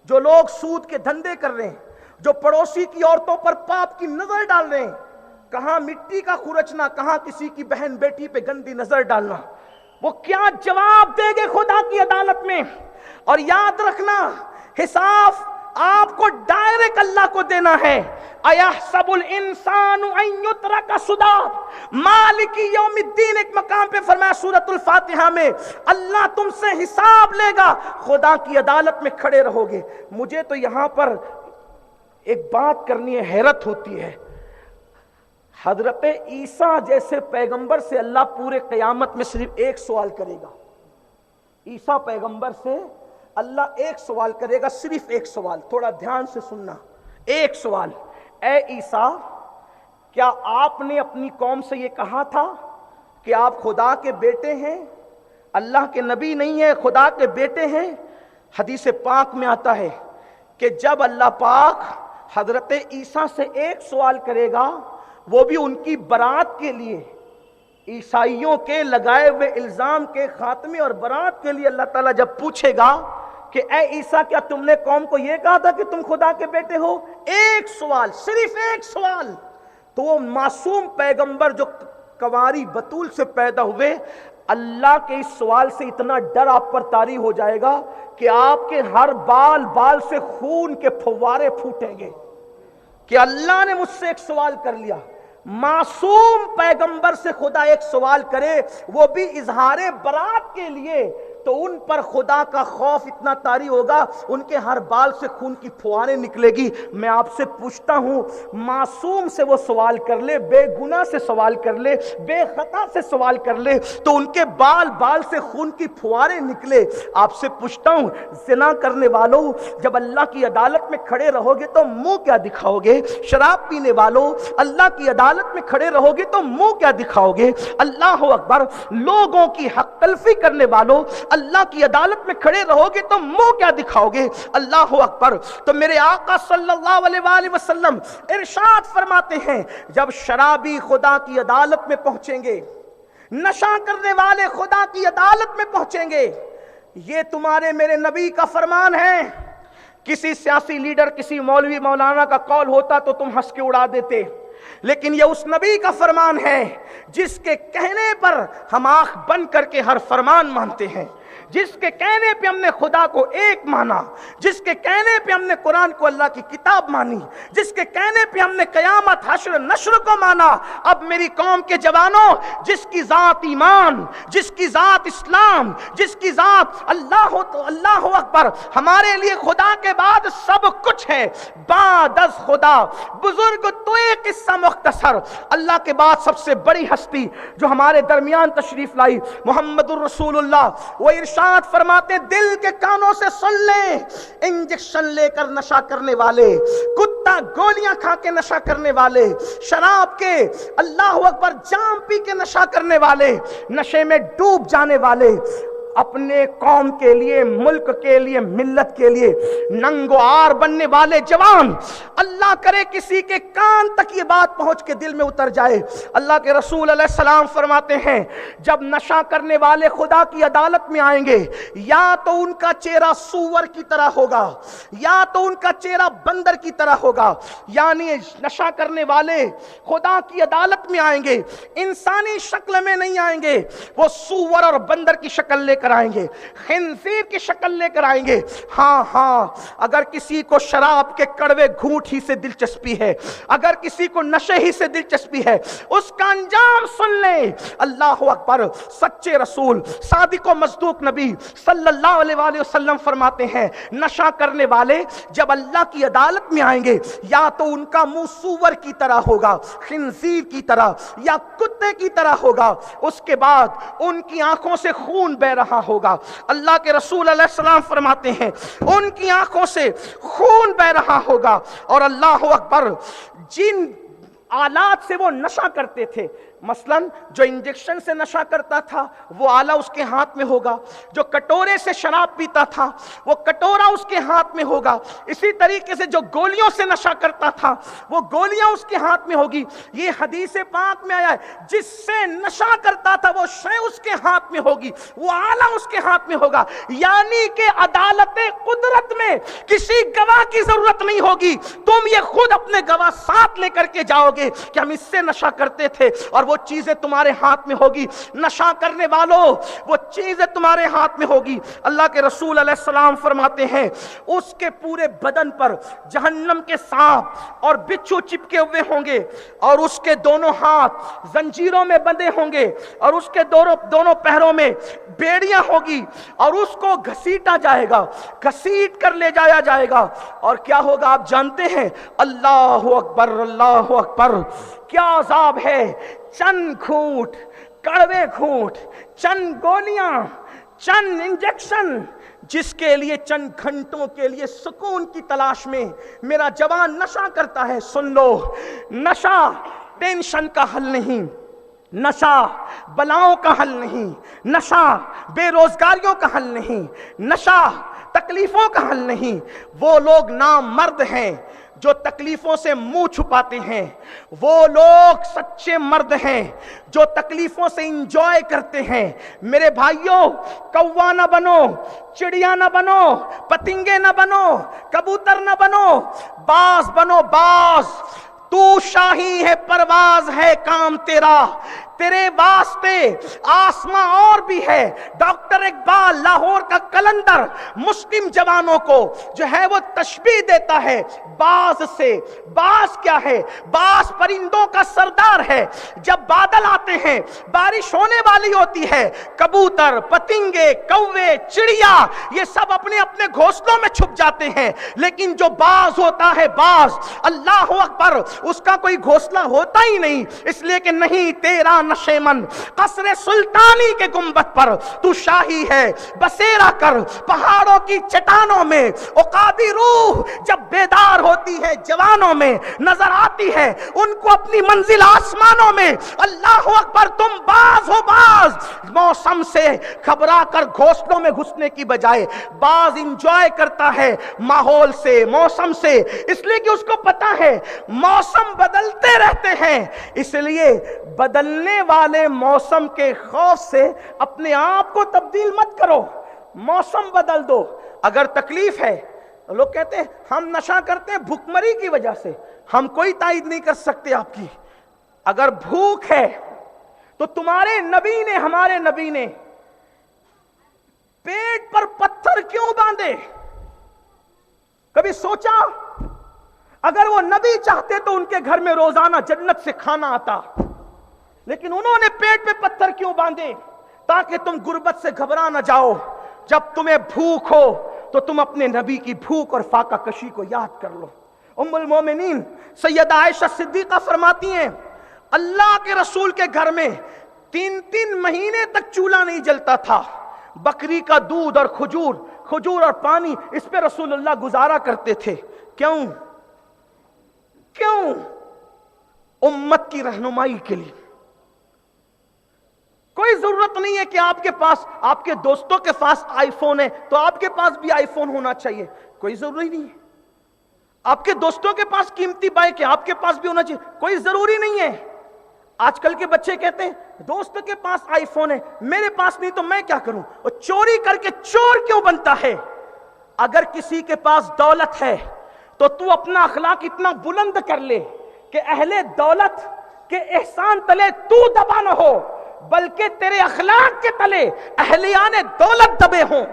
جو لوگ سود کے دھندے کر رہے ہیں، جو پڑوسی کی عورتوں پر پاپ کی نظر ڈال رہے ہیں، کہاں مٹی کا خرچنا، کہاں کسی کی بہن بیٹی پہ گندی نظر ڈالنا، وہ کیا جواب دے گے خدا کی عدالت میں؟ اور یاد رکھنا حساب آپ کو ڈائریکٹ اللہ کو دینا ہے. اَيَحْسَبُ الْإِنسَانُ أَن يُتْرَكَ سُدًى. مالک یوم الدین ایک مقام پہ فرمایا سورۃ الفاتحہ میں اللہ تم سے حساب لے گا، خدا کی عدالت میں کھڑے رہو گے. مجھے تو یہاں پر ایک بات کرنی ہے، حیرت ہوتی ہے. حضرت عیسیٰ جیسے پیغمبر سے اللہ پورے قیامت میں صرف ایک سوال کرے گا. عیسیٰ پیغمبر سے اللہ ایک سوال کرے گا، صرف ایک سوال. تھوڑا دھیان سے سننا. ایک سوال، اے عیسیٰ کیا آپ نے اپنی قوم سے یہ کہا تھا کہ آپ خدا کے بیٹے ہیں، اللہ کے نبی نہیں ہیں، خدا کے بیٹے ہیں؟ حدیث پاک میں آتا ہے کہ جب اللہ پاک حضرت عیسیٰ سے ایک سوال کرے گا، وہ بھی ان کی برات کے لیے، عیسائیوں کے لگائے ہوئے الزام کے خاتمے اور برات کے لیے اللہ تعالیٰ جب پوچھے گا کہ اے عیسیٰ کیا تم نے قوم کو یہ کہا تھا کہ تم خدا کے بیٹے ہو؟ ایک سوال، صرف ایک سوال. تو وہ معصوم پیغمبر جو کنواری بطول سے پیدا ہوئے، اللہ کے اس سوال سے اتنا ڈر آپ پر طاری ہو جائے گا کہ آپ کے ہر بال سے خون کے فوارے پھوٹیں گے کہ اللہ نے مجھ سے ایک سوال کر لیا. معصوم پیغمبر سے خدا ایک سوال کرے، وہ بھی اظہار برات کے لیے، تو ان پر خدا کا خوف اتنا طاری ہوگا ان کے ہر بال سے خون کی پھواریں نکلے گی۔ میں آپ سے پوچھتا ہوں، معصوم سے وہ سوال کر لے، بے گناہ سے سوال کر لے، بے خطا سے سوال کر لے تو ان کے بال سے خون کی پھواریں نکلے۔ آپ سے پوچھتا ہوں، زنا کرنے والوں جب اللہ کی عدالت میں کھڑے رہو گے تو منہ کیا دکھاؤ گے؟ شراب پینے والوں اللہ کی عدالت میں کھڑے رہو گے تو منہ کیا دکھاؤ گے؟ اللہ اکبر۔ لوگوں کی حق تلفی کرنے والوں اللہ کی عدالت میں کھڑے رہو گے تو منہ کیا دکھاؤ گے؟ اللہ اکبر۔ تو میرے آقا صلی اللہ علیہ وآلہ وسلم ارشاد فرماتے ہیں، جب شرابی خدا کی عدالت میں پہنچیں گے، نشہ کرنے والے خدا کی عدالت میں پہنچیں گے، یہ تمہارے میرے نبی کا فرمان ہے۔ کسی سیاسی لیڈر، کسی مولوی مولانا کا قول ہوتا تو تم ہنس کے اڑا دیتے، لیکن یہ اس نبی کا فرمان ہے جس کے کہنے پر ہم آنکھ بند کر کے ہر فرمان مانتے ہیں، جس کے کہنے پہ ہم نے خدا کو ایک مانا، جس کے کہنے پہ ہم نے قرآن کو اللہ کی کتاب مانی، جس کے کہنے پہ ہم نے قیامت حشر نشر کو مانا۔ اب میری قوم کے جوانوں، جس کی ذات ایمان، جس کی ذات اسلام، جس کی ذات اللہ اکبر، ہمارے لیے خدا کے بعد سب کچھ ہے، بعد از خدا بزرگ تو ایک قصہ مختصر، اللہ کے بعد سب سے بڑی ہستی جو ہمارے درمیان تشریف لائی محمد الرسول اللہ، وہ ارشاد فرماتے دل کے کانوں سے سن لیں، انجیکشن لے کر نشہ کرنے والے، کتا گولیاں کھا کے نشہ کرنے والے، شراب کے اللہ اکبر جام پی کے نشہ کرنے والے، نشے میں ڈوب جانے والے، اپنے قوم کے لیے، ملک کے لیے، ملت کے لیے ننگو آر بننے والے جوان، اللہ کرے کسی کے کان تک یہ بات پہنچ کے دل میں اتر جائے۔ اللہ کے رسول علیہ السلام فرماتے ہیں جب نشہ کرنے والے خدا کی عدالت میں آئیں گے، یا تو ان کا چہرہ سور کی طرح ہوگا، یا تو ان کا چہرہ بندر کی طرح ہوگا، یعنی نشہ کرنے والے خدا کی عدالت میں آئیں گے، انسانی شکل میں نہیں آئیں گے، وہ سور اور بندر کی شکل لے کر آئیں گے، خنزیر کی شکل لے کر آئیں گے۔ ہاں، اگر کسی کو شراب کے کڑوے گھونٹ ہی سے دلچسپی ہے، اگر کسی کو نشے ہی سے دلچسپی ہے، اس کا انجام سن لیں۔ اللہ اکبر۔ سچے رسول، صادق و مصدوق نبی صلی اللہ علیہ وآلہ وسلم فرماتے ہیں نشہ کرنے والے جب اللہ کی عدالت میں آئیں گے، یا تو ان کا منہ سور کی طرح ہوگا، خنزیر کی طرح یا کتے کی طرح ہوگا، اس کے بعد ان کی آنکھوں سے خون بہ رہا ہوگا۔ اللہ کے رسول علیہ السلام فرماتے ہیں ان کی آنکھوں سے خون بہ رہا ہوگا، اور اللہ اکبر جن آلات سے وہ نشہ کرتے تھے، مثلا جو انجیکشن سے نشہ کرتا تھا وہ آلہ اس کے ہاتھ میں ہوگا، جو کٹورے سے شراب پیتا تھا وہ کٹورا اس کے ہاتھ میں ہوگا، اسی طریقے سے جو گولیوں سے نشہ کرتا تھا وہ گولیاں اس کے ہاتھ میں ہوگی۔ یہ حدیث پاک میں آیا ہے جس سے نشہ کرتا تھا وہ شے اس کے ہاتھ میں ہوگی، وہ آلہ اس کے ہاتھ میں ہوگا، یعنی کہ عدالت قدرت میں کسی گواہ کی ضرورت نہیں ہوگی، تم یہ خود اپنے گواہ ساتھ لے کر کے جاؤ گے کہ ہم اس سے نشہ کرتے تھے، اور وہ چیزیں تمہارے ہاتھ میں ہوگی۔ نشہ کرنے والوں وہ چیزیں تمہارے ہاتھ میں ہوگی۔ اللہ کے رسول علیہ السلام فرماتے ہیں اس کے پورے بدن پر جہنم کے سانپ اور بچھو چپکے ہوئے ہوں گے، اور اس کے دونوں ہاتھ زنجیروں میں بندھے ہوں گے، اور اس کے دونوں پیروں میں بیڑیاں ہوگی، اور اس کو گھسیٹا جائے گا، گھسیٹ کر لے جایا جائے گا، اور کیا ہوگا آپ جانتے ہیں؟ اللہ اکبر، اللہ اکبر، کیا عذاب ہے! چند گھونٹ، کڑوے گھونٹ، چند گولیاں، چند انجیکشن، جس کے لیے چند گھنٹوں کے لیے سکون کی تلاش میں میرا جوان نشہ کرتا ہے۔ سن لو، نشہ ٹینشن کا حل نہیں، نشہ بلاؤں کا حل نہیں، نشہ بے روزگاریوں کا حل نہیں، نشہ تکلیفوں کا حل نہیں۔ وہ لوگ نامرد ہیں جو تکلیفوں سے منہ چھپاتے ہیں، وہ لوگ سچے مرد ہیں جو تکلیفوں سے انجوائے کرتے ہیں۔ میرے بھائیوں، کوا نہ بنو، چڑیا نہ بنو، پتنگے نہ بنو، کبوتر نہ بنو، باز بنو، باز۔ تو شاہی ہے، پرواز ہے کام تیرا، تیرے واسطے آسماں اور بھی ہے۔ ڈاکٹر اقبال لاہور کا قلندر مسلم جوانوں کو جو ہے وہ تشبیہ دیتا ہے باز سے۔ باز کیا ہے؟ باز پرندوں کا سردار ہے۔ جب بادل آتے ہیں، بارش ہونے والی ہوتی ہے، کبوتر، پتنگے، کوے، چڑیا یہ سب اپنے اپنے گھونسلوں میں چھپ جاتے ہیں، لیکن جو باز ہوتا ہے، باز، اللہ اکبر، اس کا کوئی گھونسلہ ہوتا ہی نہیں، اس لیے کہ نہیں تیرا نشیمن قصر سلطانی کے گنبد پر تو شاہی ہے، بسیرا کر پہاڑوں کی چٹانوں میں۔ عقابی روح جب بیدار ہوتی ہے جوانوں میں، نظر آتی ہے ان کو اپنی منزل آسمانوں میں۔ اللہ اکبر، تم باز ہو، باز موسم سے گھبرا کر گھونسلوں میں گھسنے کی بجائے باز انجوائے کرتا ہے ماحول سے، موسم سے، اس لیے کہ اس کو پتا ہے موسم بدلتے رہتے ہیں، اس لیے بدلنے والے موسم کے خوف سے اپنے آپ کو تبدیل مت کرو، موسم بدل دو۔ اگر تکلیف ہے، لوگ کہتے ہیں ہم نشہ کرتے ہیں بھوکمری کی وجہ سے، ہم کوئی تائید نہیں کر سکتے آپ کی۔ اگر بھوک ہے تو تمہارے نبی نے، ہمارے نبی نے پیٹ پر پتھر کیوں باندھے؟ کبھی سوچا؟ اگر وہ نبی چاہتے تو ان کے گھر میں روزانہ جنت سے کھانا آتا، لیکن انہوں نے پیٹ پہ پتھر کیوں باندھے؟ تاکہ تم غربت سے گھبرا نہ جاؤ، جب تمہیں بھوک ہو تو تم اپنے نبی کی بھوک اور فاقہ کشی کو یاد کر لو۔ ام المومنین سیدہ عائشہ صدیقہ فرماتی ہیں اللہ کے رسول کے گھر میں 3 مہینے تک چولہا نہیں جلتا تھا، بکری کا دودھ اور کھجور اور پانی، اس پہ رسول اللہ گزارا کرتے تھے۔ کیوں؟ امت کی رہنمائی کے لیے۔ کوئی ضرورت نہیں ہے کہ آپ کے پاس، آپ کے دوستوں کے پاس آئی فون ہے تو آپ کے پاس بھی آئی فون ہونا چاہیے، کوئی ضروری نہیں ہے۔ آپ کے دوستوں کے پاس قیمتی بائک ہے، آپ کے پاس بھی ہونا چاہیے، کوئی ضروری نہیں ہے۔ آج کل کے بچے کہتے ہیں دوست کے پاس آئی فون ہے، میرے پاس نہیں تو میں کیا کروں؟ اور چوری کر کے چور کیوں بنتا ہے؟ اگر کسی کے پاس دولت ہے تو اپنا اخلاق اتنا بلند کر لے کہ اہل دولت کے احسان تلے تو دبا نہ ہو، بلکہ تیرے اخلاق کے تلے اہلیان دولت دبے ہوں۔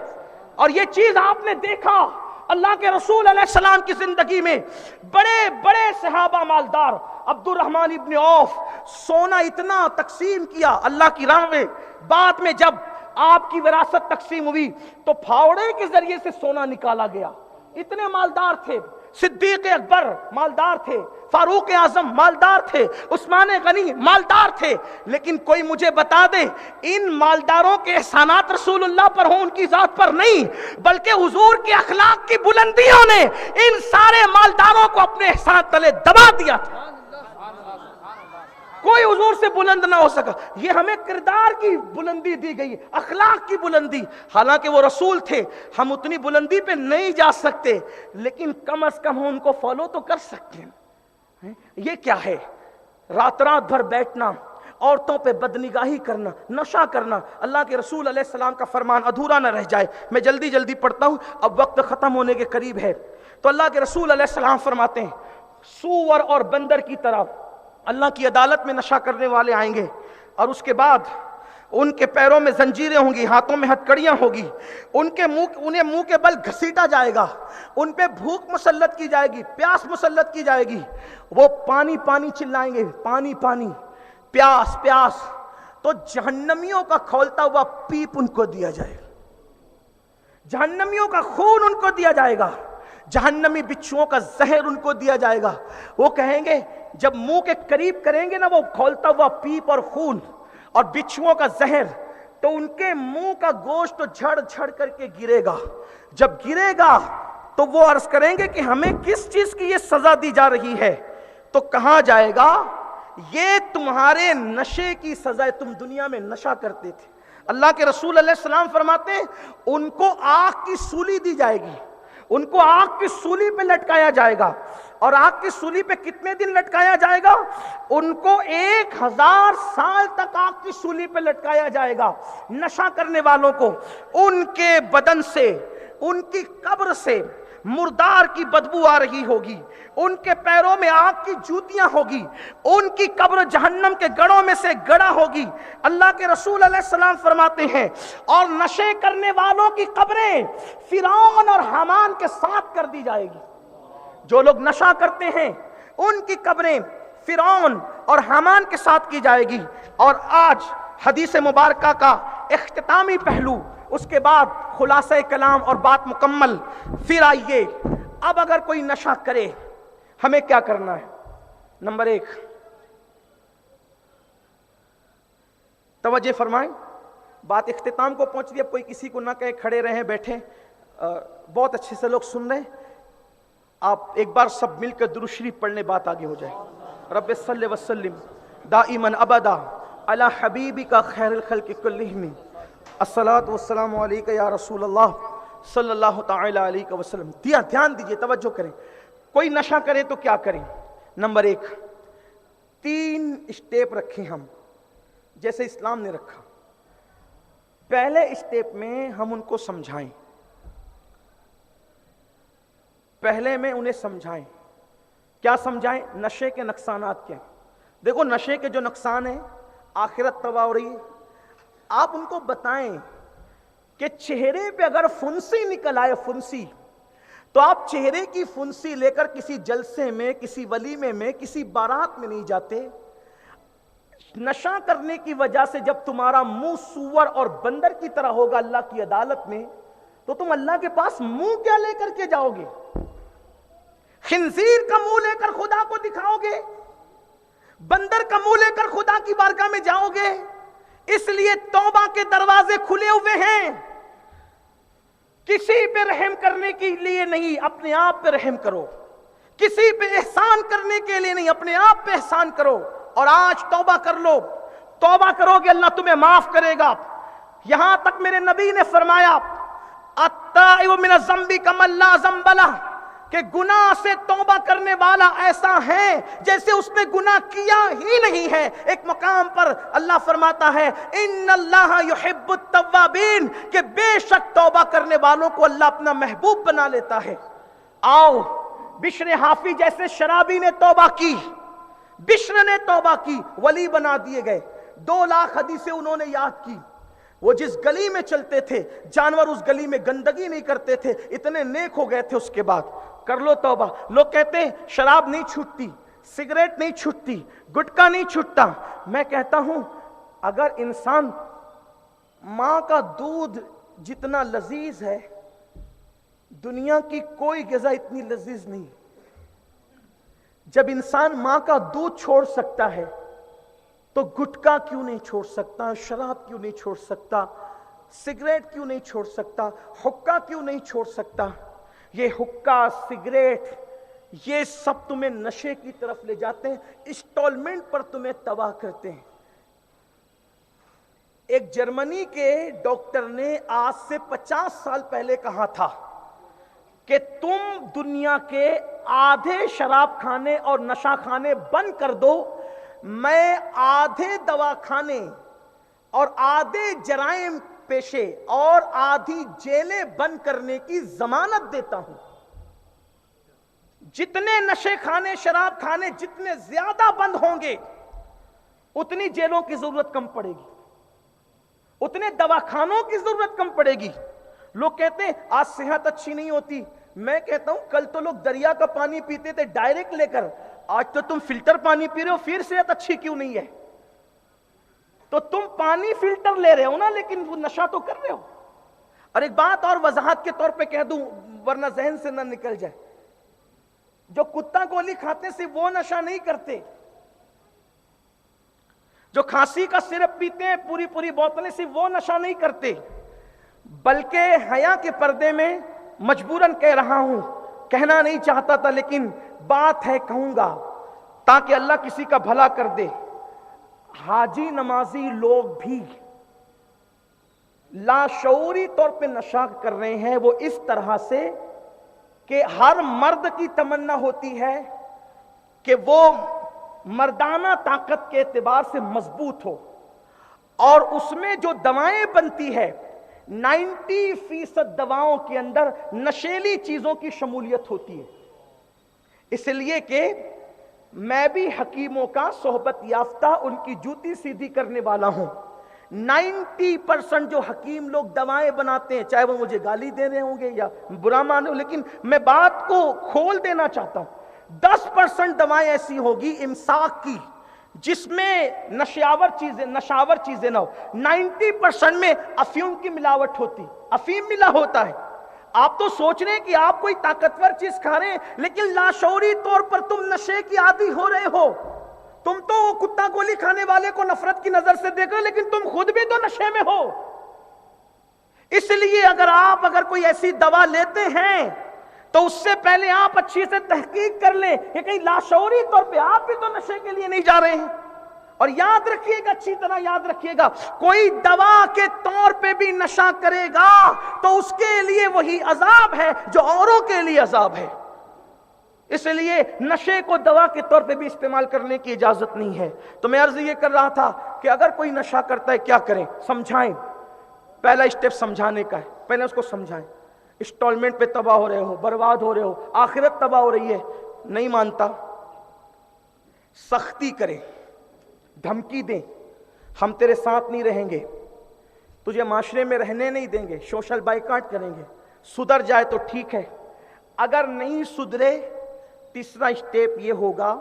اور یہ چیز آپ نے دیکھا اللہ کے رسول علیہ السلام کی زندگی میں، بڑے بڑے صحابہ مالدار، عبد الرحمن ابن عوف، سونا اتنا تقسیم کیا اللہ کی راہ میں۔ بعد میں جب آپ کی وراثت تقسیم ہوئی تو پھاوڑے کے ذریعے سے سونا نکالا گیا، اتنے مالدار تھے۔ صدیق اکبر مالدار تھے، فاروق اعظم مالدار تھے، عثمان غنی مالدار تھے، لیکن کوئی مجھے بتا دے ان مالداروں کے احسانات رسول اللہ پر ہوں، ان کی ذات پر نہیں، بلکہ حضور کے اخلاق کی بلندیوں نے ان سارے مالداروں کو اپنے احسان تلے دبا دیا تھا۔ کوئی حضور سے بلند نہ ہو سکا۔ یہ ہمیں کردار کی بلندی دی گئی، اخلاق کی بلندی، حالانکہ وہ رسول تھے، ہم اتنی بلندی پہ نہیں جا سکتے، لیکن کم از کم ہم ان کو فالو تو کر سکتے ہیں۔ یہ کیا ہے؟ رات بھر بیٹھنا، عورتوں پہ بدنگاہی کرنا، نشہ کرنا۔ اللہ کے رسول علیہ السلام کا فرمان ادھورا نہ رہ جائے، میں جلدی پڑھتا ہوں، اب وقت ختم ہونے کے قریب ہے۔ تو اللہ کے رسول علیہ السلام فرماتے ہیں سور اور بندر کی طرح اللہ کی عدالت میں نشہ کرنے والے آئیں گے، اور اس کے بعد ان کے پیروں میں زنجیریں ہوں گی، ہاتھوں میں ہتکڑیاں ہوگی، انہیں منہ کے بل گھسیٹا جائے گا، ان پہ بھوک مسلط کی جائے گی، پیاس مسلط کی جائے گی، وہ پانی پانی چلائیں گے، پانی پانی، پیاس پیاس، تو جہنمیوں کا کھولتا ہوا پیپ ان کو دیا جائے گا، جہنمیوں کا خون ان کو دیا جائے گا، جہنمی بچھوؤں کا زہر ان کو دیا جائے گا۔ وہ کہیں گے جب منہ کے قریب کریں گے نا وہ کھولتا ہوا پیپ اور خون اور بچھوؤں کا زہر، تو ان کے منہ کا گوشت تو جھڑ جھڑ کر کے گرے گا۔ جب گرے گا تو وہ عرض کریں گے کہ ہمیں کس چیز کی یہ سزا دی جا رہی ہے؟ تو کہا جائے گا یہ تمہارے نشے کی سزا ہے، تم دنیا میں نشہ کرتے تھے۔ اللہ کے رسول علیہ السلام فرماتے ہیں ان کو آگ کی سولی دی جائے گی، ان کو آگ کی سولی پہ لٹکایا جائے گا، اور آگ کی سولی پہ کتنے دن لٹکایا جائے گا؟ ان کو 1000 سال تک آگ کی سولی پہ لٹکایا جائے گا۔ نشہ کرنے والوں کو ان کے بدن سے، ان کی قبر سے مردار کی بدبو آ رہی ہوگی، ان کے پیروں میں آگ کی جوتیاں ہوگی، ان کی قبر جہنم کے گڑھوں میں سے گڑھا ہوگی۔ اللہ کے رسول علیہ السلام فرماتے ہیں اور نشے کرنے والوں کی قبریں فرعون اور حامان کے ساتھ کر دی جائے گی۔ جو لوگ نشہ کرتے ہیں ان کی قبریں فرعون اور حامان کے ساتھ کی جائے گی۔ اور آج حدیث مبارکہ کا اختتامی پہلو، اس کے بعد خلاصہ کلام اور بات مکمل۔ پھر آئیے، اب اگر کوئی نشہ کرے ہمیں کیا کرنا ہے؟ نمبر 1، توجہ فرمائیں، بات اختتام کو پہنچ رہی ہے، کوئی کسی کو نہ کہے کھڑے رہیں بیٹھیں، بہت اچھے سے لوگ سن رہے ہیں۔ آپ ایک بار سب مل کر درود شریف پڑھنے، بات آگے ہو جائے۔ رب صلی وسلم دائما ابدا علی حبیبک خیر الخلق کلہم، الصلاۃ والسلام علیک یا رسول اللہ صلی اللہ تعالی علیہ وسلم۔ دھیان دیجئے، توجہ کریں، کوئی نشہ کرے تو کیا کریں؟ نمبر 1، 3 اسٹیپ رکھیں ہم جیسے اسلام نے رکھا۔ پہلے اسٹیپ میں ہم ان کو سمجھائیں، پہلے میں انہیں سمجھائیں۔ کیا سمجھائیں؟ نشے کے نقصانات کیا ہیں۔ دیکھو نشے کے جو نقصان ہیں، آخرت تباہ ہو رہی ہے۔ آپ ان کو بتائیں کہ چہرے پہ اگر فنسی نکل آئے، فنسی، تو آپ چہرے کی فنسی لے کر کسی جلسے میں، کسی ولیمے میں، کسی بارات میں نہیں جاتے۔ نشہ کرنے کی وجہ سے جب تمہارا منہ سور اور بندر کی طرح ہوگا اللہ کی عدالت میں، تو تم اللہ کے پاس منہ کیا لے کر کے جاؤ گے؟ خنزیر کا منہ لے کر خدا کو دکھاؤ گے؟ بندر کا منہ لے کر خدا کی بارگاہ میں جاؤ گے؟ اس لیے توبہ کے دروازے کھلے ہوئے ہیں۔ کسی پہ رحم کرنے کے لیے نہیں، اپنے آپ پہ رحم کرو۔ کسی پہ احسان کرنے کے لیے نہیں، اپنے آپ پہ احسان کرو۔ اور آج توبہ کر لو، توبہ کرو گے اللہ تمہیں معاف کرے گا۔ یہاں تک میرے نبی نے فرمایا التائب من الذنب کمن لا ذنب لہ، کہ گناہ سے توبہ کرنے والا ایسا ہے جیسے اس نے گناہ کیا ہی نہیں ہے۔ ایک مقام پر اللہ فرماتا ہے ان اللہ یحب التوابین، کہ بے شک توبہ کرنے والوں کو اللہ اپنا محبوب بنا لیتا ہے۔ آؤ، بشر حافی جیسے شرابی نے توبہ کی، بشر نے توبہ کی، ولی بنا دیے گئے۔ 2 لاکھ حدیثیں انہوں نے یاد کی۔ وہ جس گلی میں چلتے تھے جانور اس گلی میں گندگی نہیں کرتے تھے، اتنے نیک ہو گئے تھے۔ اس کے بعد کر لو توبہ۔ لوگ کہتے ہیں شراب نہیں چھوٹتی، سگریٹ نہیں چھوٹتی، گٹکا نہیں چھوٹتا۔ میں کہتا ہوں اگر انسان ماں کا دودھ جتنا لذیذ ہے، دنیا کی کوئی غذا اتنی لذیذ نہیں۔ جب انسان ماں کا دودھ چھوڑ سکتا ہے تو گٹکا کیوں نہیں چھوڑ سکتا؟ شراب کیوں نہیں چھوڑ سکتا؟ سگریٹ کیوں نہیں چھوڑ سکتا؟ حقہ کیوں نہیں چھوڑ سکتا؟ یہ حقہ، سگریٹ، یہ سب تمہیں نشے کی طرف لے جاتے ہیں، انسٹالمنٹ پر تمہیں تباہ کرتے ہیں۔ ایک جرمنی کے ڈاکٹر نے آج سے 50 سال پہلے کہا تھا کہ تم دنیا کے آدھے شراب خانے اور نشہ خانے بند کر دو، میں آدھے دواخانے اور آدھے جرائم پیشے اور آدھی جیلیں بند کرنے کی ضمانت دیتا ہوں۔ جتنے نشے خانے، شراب خانے جتنے زیادہ بند ہوں گے، اتنی جیلوں کی ضرورت کم پڑے گی، اتنے دواخانوں کی ضرورت کم پڑے گی۔ لوگ کہتے ہیں آج صحت اچھی نہیں ہوتی، میں کہتا ہوں کل تو لوگ دریا کا پانی پیتے تھے ڈائریکٹ لے کر، آج تو تم فلٹر پانی پی رہے ہو، پھر صحت اچھی کیوں نہیں ہے؟ تو تم پانی فلٹر لے رہے ہو نا، لیکن وہ نشہ تو کر رہے ہو۔ اور ایک بات اور وضاحت کے طور پہ کہہ دوں ورنہ ذہن سے نہ نکل جائے، جو کتا گولی کھاتے سے وہ نشہ نہیں کرتے، جو کھانسی کا سرپ پیتے ہیں پوری پوری بوتلیں سے وہ نشہ نہیں کرتے، بلکہ حیا کے پردے میں مجبوراً کہہ رہا ہوں، کہنا نہیں چاہتا تھا لیکن بات ہے کہوں گا تاکہ اللہ کسی کا بھلا کر دے۔ حاجی نمازی لوگ بھی لاشعوری طور پہ نشہ کر رہے ہیں، وہ اس طرح سے کہ ہر مرد کی تمنا ہوتی ہے کہ وہ مردانہ طاقت کے اعتبار سے مضبوط ہو، اور اس میں جو دوائیں بنتی ہے 90% دواؤں کے اندر نشیلی چیزوں کی شمولیت ہوتی ہے، اس لیے کہ میں بھی حکیموں کا صحبت یافتہ ان کی جوتی سیدھی کرنے والا ہوں۔ 90% جو حکیم لوگ دوائیں بناتے ہیں، چاہے وہ مجھے گالی دے رہے ہوں گے یا برا مانو، لیکن میں بات کو کھول دینا چاہتا ہوں۔ 10% دوائیں ایسی ہوگی امساک کی جس میں نشاور چیزیں نہ ہو۔ 90% میں افیون کی ملاوٹ ہوتی، افیم ملا ہوتا ہے۔ آپ تو سوچ رہے ہیں کہ آپ کوئی طاقتور چیز کھا رہے ہیں، لیکن لاشعوری طور پر تم نشے کی عادی ہو رہے ہو۔ تم تو کتا گولی کھانے والے کو نفرت کی نظر سے دیکھ رہے، لیکن تم خود بھی تو نشے میں ہو۔ اس لیے اگر کوئی ایسی دوا لیتے ہیں تو اس سے پہلے آپ اچھی سے تحقیق کر لیں کہ کہیں لاشعوری طور پہ آپ بھی تو نشے کے لیے نہیں جا رہے ہیں۔ اور یاد رکھیے گا، اچھی طرح یاد رکھیے گا، کوئی دوا کے طور پہ بھی نشہ کرے گا تو اس کے لیے وہی عذاب ہے جو اوروں کے لیے عذاب ہے۔ اس لیے نشے کو دوا کے طور پہ بھی استعمال کرنے کی اجازت نہیں ہے۔ تو میں عرض یہ کر رہا تھا کہ اگر کوئی نشہ کرتا ہے کیا کریں؟ سمجھائیں۔ پہلا اسٹیپ سمجھانے کا ہے، پہلے اس کو سمجھائیں۔ انسٹالمنٹ پہ تباہ ہو رہے ہو، برباد ہو رہے ہو، آخرت تباہ ہو رہی ہے، نہیں مانتا، سختی کریں، دھمکی دیں، ہم تیرے ساتھ نہیں رہیں گے، تجھے معاشرے میں رہنے نہیں دیں گے، سوشل بائیکاٹ کریں گے۔ سدھر جائے تو ٹھیک ہے، اگر نہیں سدھرے تیسرا اسٹیپ یہ ہوگا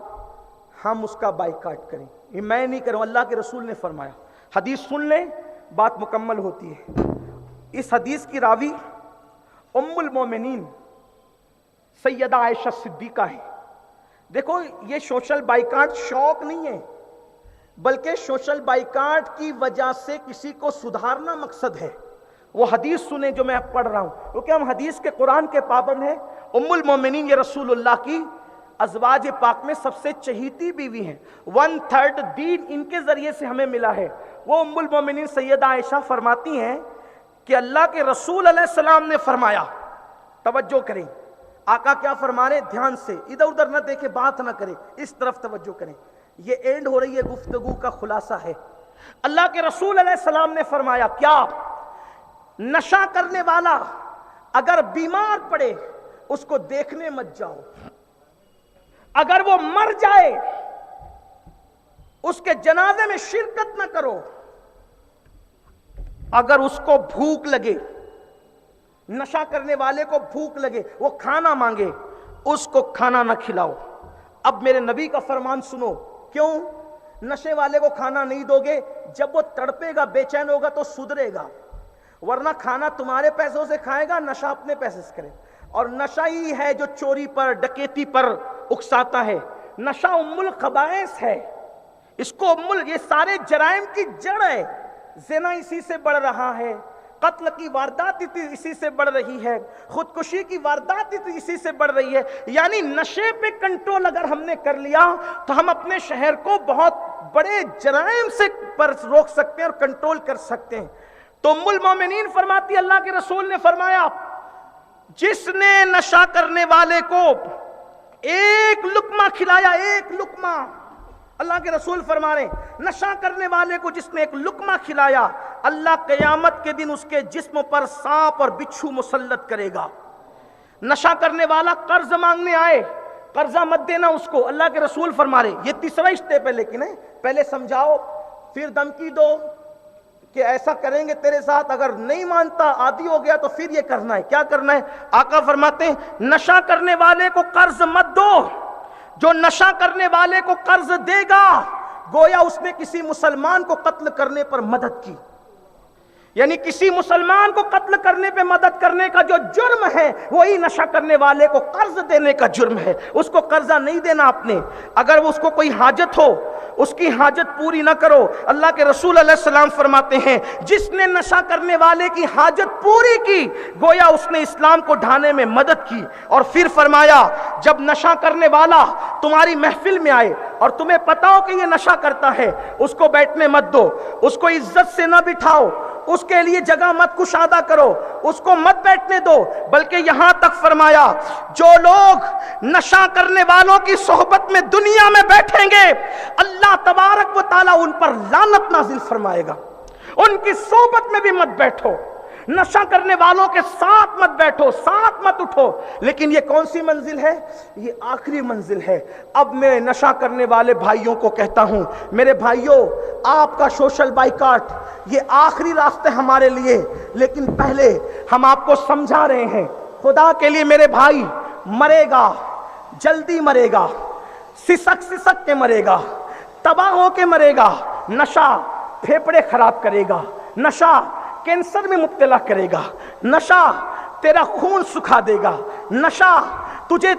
ہم اس کا بائیکاٹ کریں۔ یہ میں نہیں کروں، اللہ کے رسول نے فرمایا۔ حدیث سن لیں، بات مکمل ہوتی ہے۔ اس حدیث کی راوی ام المومنین سیدہ عائشہ صدیقہ ہے۔ دیکھو، یہ سوشل بائیکاٹ شوق نہیں ہے، بلکہ سوشل بائیکاٹ کی وجہ سے کسی کو سدھارنا مقصد ہے۔ وہ حدیث سنیں جو میں اب پڑھ رہا ہوں، کیونکہ ہم حدیث کے قرآن کے پابند ہیں۔ ام المومنین یہ رسول اللہ کی ازواج پاک میں سب سے چہیتی بیوی ہیں، 1/3 دین ان کے ذریعے سے ہمیں ملا ہے۔ وہ ام المومنین سیدہ عائشہ فرماتی ہیں کہ اللہ کے رسول علیہ السلام نے فرمایا، توجہ کریں، آقا کیا فرما رہے ہیں، دھیان سے، ادھر ادھر نہ دیکھیں، بات نہ کریں، اس طرف توجہ کریں، یہ اینڈ ہو رہی ہے گفتگو کا خلاصہ ہے۔ اللہ کے رسول علیہ السلام نے فرمایا، کیا نشہ کرنے والا اگر بیمار پڑے اس کو دیکھنے مت جاؤ، اگر وہ مر جائے اس کے جنازے میں شرکت نہ کرو، اگر اس کو بھوک لگے، نشہ کرنے والے کو بھوک لگے، وہ کھانا مانگے، اس کو کھانا نہ کھلاؤ۔ اب میرے نبی کا فرمان سنو، کیوں نشے والے کو کھانا نہیں دو گے؟ جب وہ تڑپے گا، بے چین ہوگا تو سدھرے گا، ورنہ کھانا تمہارے پیسوں سے کھائے گا، نشہ اپنے پیسے سے کرے۔ اور نشہ ہی ہے جو چوری پر، ڈکیتی پر اکساتا ہے۔ نشہ ام الخبائث ہے، اس کو یہ سارے جرائم کی جڑ ہے۔ زنا اسی سے بڑھ رہا ہے، قتل کی واردات اسی سے بڑھ رہی ہے، خودکشی کی واردات اسی سے بڑھ رہی ہے۔ یعنی نشے پہ کنٹرول اگر ہم نے کر لیا تو ہم اپنے شہر کو بہت بڑے جرائم سے پر روک سکتے ہیں اور کنٹرول کر سکتے ہیں۔ تو ام المومنین فرماتی، اللہ کے رسول نے فرمایا، جس نے نشہ کرنے والے کو ایک لقمہ کھلایا، ایک لقمہ، اللہ کے رسول فرما رہے ہیں، نشہ کرنے والے کو جس نے ایک لقمہ کھلایا، اللہ قیامت کے دن اس کے جسم پر سانپ اور بچھو مسلط کرے گا۔ نشہ کرنے والا قرض مانگنے آئے، قرضہ مت دینا اس کو، اللہ کے رسول فرما رہے ہیں۔ یہ تیسرا اسٹیپ ہے، لیکن پہلے سمجھاؤ، پھر دھمکی دو کہ ایسا کریں گے تیرے ساتھ، اگر نہیں مانتا، عادی ہو گیا، تو پھر یہ کرنا ہے۔ کیا کرنا ہے؟ آقا فرماتے ہیں، نشہ کرنے والے کو قرض مت دو، جو نشہ کرنے والے کو قرض دے گا گویا اس نے کسی مسلمان کو قتل کرنے پر مدد کی۔ یعنی کسی مسلمان کو قتل کرنے پہ مدد کرنے کا جو جرم ہے وہی نشہ کرنے والے کو قرض دینے کا جرم ہے۔ اس کو قرضہ نہیں دینا آپ نے، اگر اس کو کوئی حاجت ہو اس کی حاجت پوری نہ کرو۔ اللہ کے رسول علیہ السلام فرماتے ہیں، جس نے نشہ کرنے والے کی حاجت پوری کی گویا اس نے اسلام کو ڈھانے میں مدد کی۔ اور پھر فرمایا، جب نشہ کرنے والا تمہاری محفل میں آئے اور تمہیں پتا ہو کہ یہ نشہ کرتا ہے، اس کو بیٹھنے مت دو، اس کو عزت سے نہ بٹھاؤ، اس کے لیے جگہ مت کشادہ کرو، اس کو مت بیٹھنے دو، بلکہ یہاں تک فرمایا، جو لوگ نشہ کرنے والوں کی صحبت میں دنیا میں بیٹھیں گے اللہ تبارک و تعالیٰ ان پر لعنت نازل فرمائے گا۔ ان کی صحبت میں بھی مت بیٹھو۔ نشہ کرنے والوں کے ساتھ مت بیٹھو، ساتھ مت اٹھو، لیکن یہ کون سی منزل ہے؟ یہ آخری منزل ہے۔ اب میں نشہ کرنے والے بھائیوں کو کہتا ہوں، میرے بھائیوں، آپ کا سوشل بائیکاٹ یہ آخری راستے ہمارے لیے، لیکن پہلے ہم آپ کو سمجھا رہے ہیں، خدا کے لیے میرے بھائی، مرے گا، جلدی مرے گا، سسک سسک کے مرے گا، تباہ ہو کے مرے گا۔ نشہ پھیپھڑے خراب کرے گا، نشہ کینسر میں مبتلا کرے گا، نشہ تیرا خون سکھا دے گا، نشہ تجھے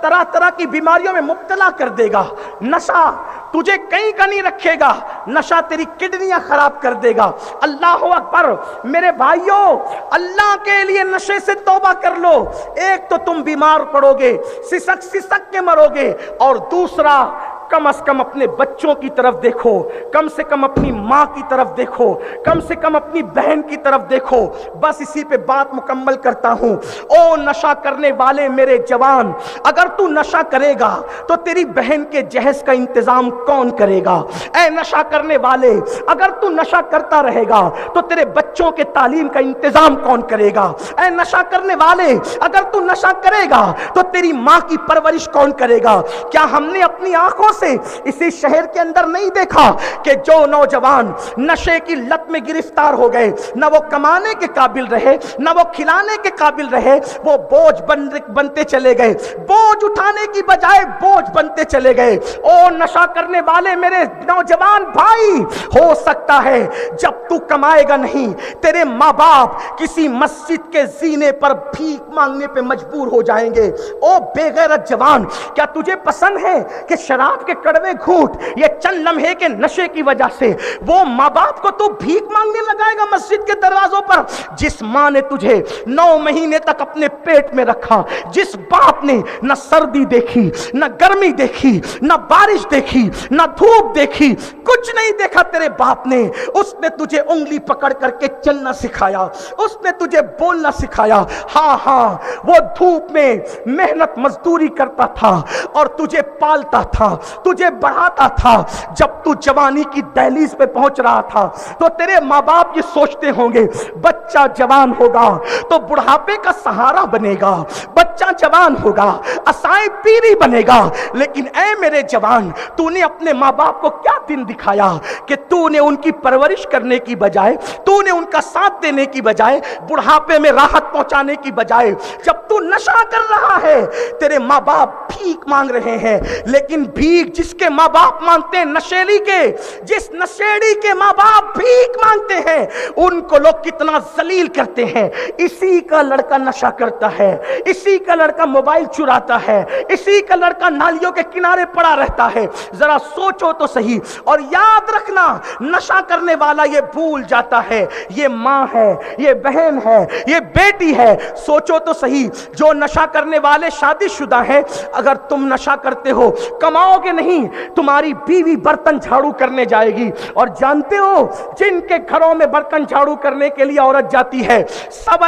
طرح طرح کی بیماریوں میں مبتلا کر دے گا، نشہ تجھے کہیں کا نہیں رکھے گا، نشہ تیری کڈنیاں خراب کر دے گا۔ اللہ اکبر، میرے بھائیوں، اللہ کے لیے نشے سے توبہ کر لو۔ ایک تو تم بیمار پڑو گے، سسک سسک کے مرو گے، اور دوسرا کم از کم اپنے بچوں کی طرف دیکھو، کم سے کم اپنی ماں کی طرف دیکھو، کم سے کم اپنی بہن کی طرف دیکھو۔ بس اسی پہ بات مکمل کرتا ہوں۔ او نشہ کرنے والے میرے جوان، اگر تو نشہ کرے گا تو تیری بہن کے جہیز کا انتظام کون کرے گا؟ اے نشہ کرنے والے، اگر تو نشہ کرتا رہے گا تو تیرے بچوں کے تعلیم کا انتظام کون کرے گا؟ اے نشہ کرنے والے، اگر تو نشہ کرے گا تو تیری ماں کی پرورش کون کرے گا؟ کیا ہم نے اپنی آنکھوں سے اسی شہر کے اندر نہیں دیکھا کہ جو نوجوان نشے کی لت میں گرفتار ہو گئے، نہ وہ کمانے کے قابل رہے، نہ وہ کھلانے کے قابل رہے، وہ بوجھ بنتے چلے گئے، بوجھ اٹھانے کی بجائے بوجھ بنتے چلے گئے۔ او نشہ کرنے والے میرے نوجوان بھائی، ہو سکتا ہے جب تو کمائے گا نہیں، تیرے ماں باپ کسی مسجد کے زینے پر بھیک مانگنے پہ مجبور ہو جائیں گے۔ او بے غیرت جوان، کیا تجھے پسند ہے کہ شراب کے کڑوے گھونٹ یہ چند لمحے کے نشے کی وجہ سے وہ ماں باپ کو تو بھیک مانگنے لگائے گا مسجد کے دروازوں پر؟ جس ماں نے تجھے 9 مہینے تک اپنے پیٹ میں رکھا، جس باپ نے نہ سردی دیکھی، نہ گرمی دیکھی، نہ بارش دیکھی، نہ دھوپ دیکھی، کچھ نہیں دیکھا تیرے باپ نے، اس نے تجھے انگلی پکڑ کر کے چلنا سکھایا، اس نے تجھے بولنا سکھایا۔ ہاں ہاں، وہ دھوپ میں محنت مزدوری کرتا تھا اور تجھے پالتا تھا، تجھے بڑھاتا تھا۔ جب تو جوانی کی دہلیز پہ پہنچ رہا تھا تو تیرے ماں باپ یہ سوچتے ہوں گے بچہ جوان ہوگا تو بڑھاپے کا سہارا بنے گا، بچہ جوان ہوگا اسائے پیری بنے گا۔ لیکن اے میرے جوان، تو نے اپنے ماں باپ کو کیا دن دکھایا کہ تو نے ان کی پرورش کرنے کی بجائے، تو نے ان کا ساتھ دینے کی بجائے، بڑھاپے میں راحت پہنچانے کی بجائے، جب تو نشہ کر رہا ہے تیرے ماں باپ بھیک مانگ رہے ہیں، لیکن بھیک جس کے ماں باپ مانگتے ہیں، نشیڑی کے، جس نشیڑی کے ماں باپ بھیک مانگتے ہیں، ان کو لوگ کتنا ذلیل کرتے ہیں۔ اسی کا لڑکا نشہ کرتا ہے، اسی کا لڑکا موبائل چراتا ہے، اسی کا لڑکا نالیوں کے کنارے پڑا رہتا ہے۔ ذرا سوچو تو صحیح، اور یاد رکھنا، نشہ کرنے والا یہ بھول جاتا ہے یہ ماں ہے، یہ بہن ہے، یہ بیٹی ہے۔ سوچو تو صحیح، جو نشہ کرنے والے شادی شدہ ہیں، اگر تم نشہ کرتے ہو، کماؤ گے نہیں، تمہاری بیوی برتن جھاڑو کرنے جائے گی، اور جانتے ہو جن کے گھروں میں برتن جھاڑو کرنے کے لیے عورت جاتی ہے، سب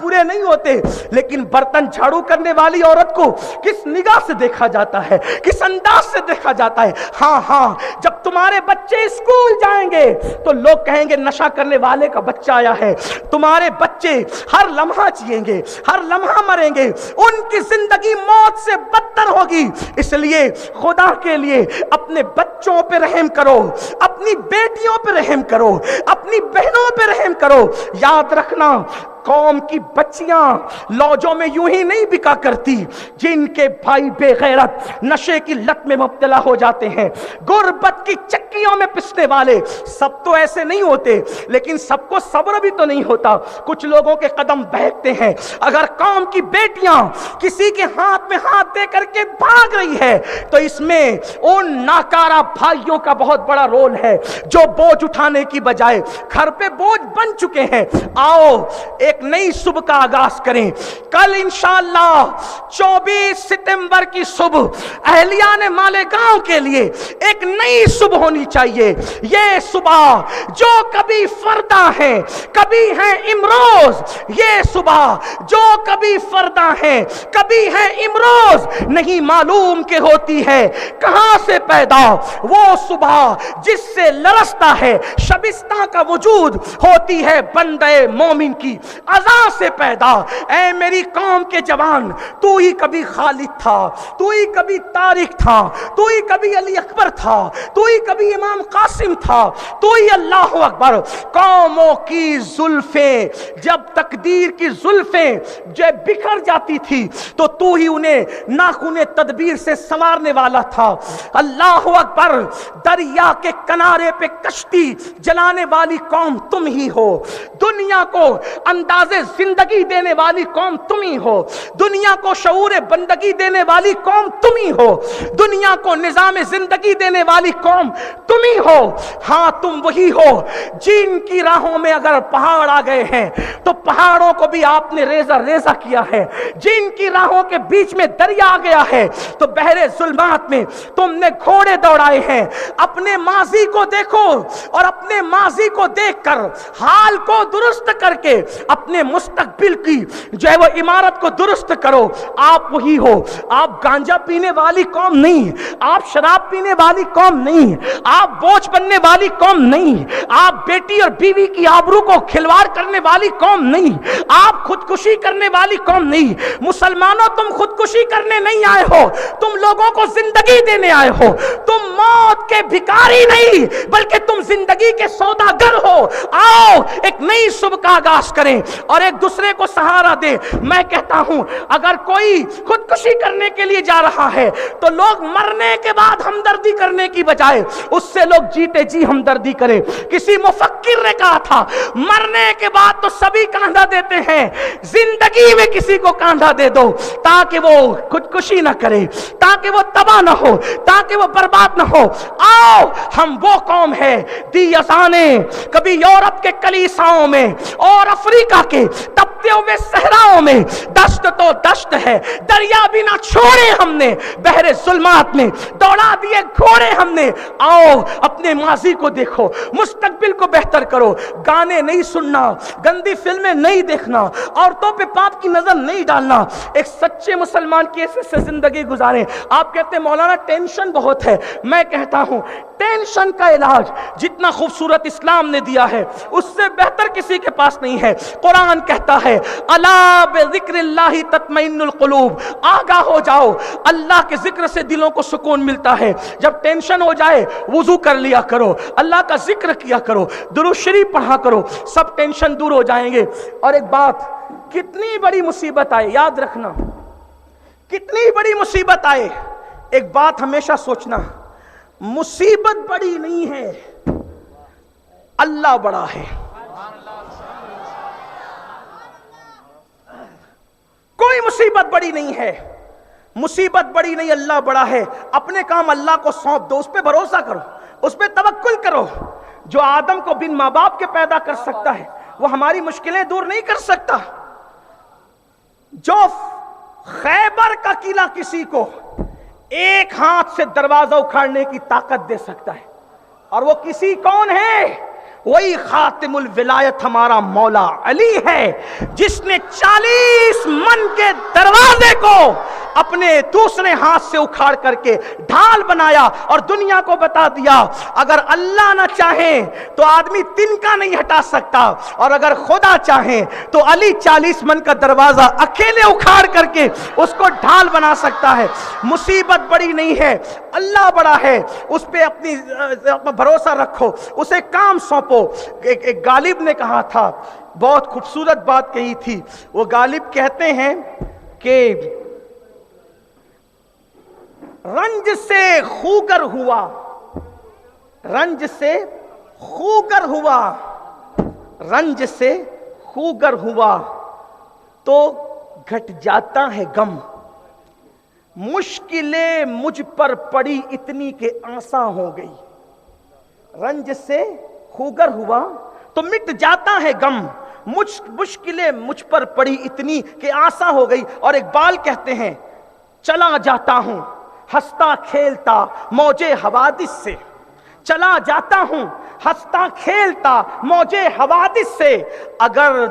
برے نہیں ہوتے، لیکن برتن جھاڑو کرنے والی عورت کو کس نگاہ سے دیکھا جاتا ہے، کس انداز سے دیکھا جاتا ہے۔ ہاں ہاں، جب تمہارے بچے اسکول جائیں گے تو لوگ کہیں گے نشہ کرنے والے کا بچہ آیا ہے۔ تمہارے بچے ہر لمحہ جیئیں گے، ہر لمحہ مریں گے، ان کی زندگی موت سے بدتر ہوگی۔ اس لیے خدا کے لیے اپنے بچوں پہ رحم کرو، اپنی بیٹیوں پہ رحم کرو، اپنی بہنوں پہ رحم کرو۔ یاد رکھنا، قوم کی بچیاں لوجوں میں یوں ہی نہیں بکا کرتی، جن کے بھائی بے غیرت نشے کی لت میں مبتلا ہو جاتے ہیں، غربت کی چکیوں میں پسنے والے۔ سب تو ایسے نہیں ہوتے، لیکن سب کو صبر بھی تو نہیں ہوتا، کچھ لوگوں کے قدم بہکتے ہیں۔ اگر قوم کی بیٹیاں کسی کے ہاتھ میں ہاتھ دے کر کے بھاگ رہی ہے تو اس میں ان ناکارہ بھائیوں کا بہت بڑا رول ہے جو بوجھ اٹھانے کی بجائے گھر پہ بوجھ بن چکے ہیں۔ آؤ ایک نئی صبح کا آغاز کریں۔ کل انشاءاللہ 24 ستمبر کی صبح اہلیان مالیگاؤں کے لیے ایک نئی صبح ہونی چاہیے. یہ صبح جو کبھی فردا ہے کبھی ہے امروز، یہ صبح جو کبھی فردا ہے کبھی ہے امروز، نہیں معلوم کہ ہوتی ہے کہاں سے پیدا. وہ صبح جس سے لرزتا ہے شبستہ کا وجود، ہوتی ہے بندے مومن کی اذان سے پیدا. اے میری قوم کے جوان، تو ہی کبھی خالد تھا، تو ہی کبھی طارق تھا، تو ہی کبھی علی اکبر تھا، تو ہی کبھی امام قاسم تھا، تو ہی اللہ اکبر. قوموں کی زلفیں جب تقدیر کی زلفیں جب بکھر جاتی تھی تو ہی انہیں ناخن تدبیر سے سنوارنے والا تھا. اللہ اکبر. دریا کے کنارے پہ کشتی جلانے والی قوم تم ہی ہو. دنیا کو انداز زندگی دینے والی قوم تم ہی ہو. دنیا کو شعور بندگی دینے والی قوم تم ہی ہو. دنیا کو نظام زندگی دینے والی قوم تم ہی ہو. ہاں تم وہی ہو جن کی راہوں میں اگر پہاڑ آ گئے ہیں تو پہاڑوں کو بھی آپ نے ریزہ ریزہ کیا ہے. جن کی راہوں کے بیچ میں دریا آ گیا ہے تو بحر ظلمات میں تم نے گھوڑے دوڑائے ہیں. اپنے ماضی کو دیکھو اور اپنے ماضی کو دیکھ کر حال کو درست کر کے اپنے مستقبل کی جو ہے وہ عمارت کو درست کرو. آپ وہی ہو. آپ گانجا پینے والی قوم نہیں، آپ شراب پینے والی قوم نہیں، آپ بوجھ بننے والی قوم نہیں، آپ بیٹی اور بیوی کی آبرو کو کھلواڑ کرنے والی قوم نہیں، آپ خودکشی کرنے والی قوم نہیں. مسلمانوں تم خودکشی کرنے نہیں آئے ہو، تم لوگوں کو زندگی دینے آئے ہو. تم موت کے بھکاری نہیں بلکہ تم زندگی کے سوداگر ہو. آؤ ایک نئی صبح کا آغاز کریں اور ایک دوسرے کو سہارا دیں. میں کہتا ہوں اگر کوئی خودکشی کرنے کے لیے جا رہا ہے تو لوگ مرنے کے بعد ہمدردی کرنے کی بجائے اس سے لوگ جیتے جی ہمدردی کریں. کسی مفکر نے کہا تھا مرنے کے بعد تو سبھی کاندھا دیتے ہیں، زندگی میں کسی کو کاندھا دے دو تاکہ وہ خودکشی نہ کرے، تاکہ وہ تباہ نہ ہو، تاکہ وہ برباد نہ ہو. آؤ ہم وہ قوم ہے دی اذانیں کبھی یورپ کے کلیساؤں میں اور افریقہ کے تپتے ہوئے صحراؤں میں. دشت تو دشت ہے، دریا بھی نہ چھوڑے ہم نے، بحر ظلمات میں دوڑا دیے گھوڑے ہم نے. آؤ اپنے ماضی کو دیکھو، مستقبل کو بہتر کرو. گانے نہیں سننا، گندی فلمیں نہیں دیکھنا، عورتوں پہ پاپ کی نظر نہیں ڈالنا. ایک سچے مسلمان کیسے سے زندگی گزاریں. آپ کہتے ہیں مولانا ٹینشن بہت ہے. میں کہتا ہوں ٹینشن کا علاج جتنا خوبصورت اسلام نے دیا ہے اس سے بہتر کسی کے پاس نہیں ہے. قرآن کہتا ہے الا بذکر اللہ تطمئن القلوب، آگاہ ہو جاؤ، اللہ کے ذکر سے دلوں کو سکون ملتا ہے. جب ٹینشن ہو جائے وضو کر لیا کرو، اللہ کا ذکر کیا کرو، درود شریف پڑھا کرو، سب ٹینشن دور ہو جائیں گے. اور ایک بات، کتنی بڑی مصیبت آئے یاد رکھنا، کتنی بڑی مصیبت آئے ایک بات ہمیشہ سوچنا، مصیبت بڑی نہیں ہے، اللہ بڑا ہے. کوئی مصیبت بڑی نہیں ہے، مصیبت بڑی نہیں، اللہ بڑا ہے. اپنے کام اللہ کو سونپ دو، اس پہ بھروسہ کرو، اس پہ توکل کرو. جو آدم کو بن ماں باپ کے پیدا کر سکتا ہے وہ ہماری مشکلیں دور نہیں کر سکتا. جو خیبر کا قلعہ کسی کو ایک ہاتھ سے دروازہ اکھاڑنے کی طاقت دے سکتا ہے، اور وہ کسی کون ہے؟ وہی خاتم الولایت ہمارا مولا علی ہے، جس نے 40 من کے دروازے کو اپنے دوسرے ہاتھ سے اکھاڑ کر کے ڈھال بنایا اور دنیا کو بتا دیا اگر اللہ نہ چاہے تو آدمی تنکا نہیں ہٹا سکتا، اور اگر خدا چاہے تو علی 40 من کا دروازہ اکیلے اکھاڑ کر کے اس کو ڈھال بنا سکتا ہے. مصیبت بڑی نہیں ہے، اللہ بڑا ہے، اس پہ اپنا بھروسہ رکھو، اسے کام سونپو. ایک غالب نے کہا تھا، بہت خوبصورت بات کہی تھی. وہ غالب کہتے ہیں کہ رنج سے خوگر ہوا، رنج سے خوگر ہوا، رنج سے خوگر ہوا تو گھٹ جاتا ہے غم. مشکلیں مجھ پر پڑی اتنی کہ آساں ہو گئی. رنج سے خوگر ہوا تو مٹ جاتا ہے غم، مشکلیں مجھ پر پڑی اتنی کہ آساں ہو گئی. اور اقبال کہتے ہیں چلا جاتا ہوں ہنستا کھیلتا موجے حوادث سے، چلا جاتا ہوں ہنستا کھیلتا موجے حوادث سے. اگر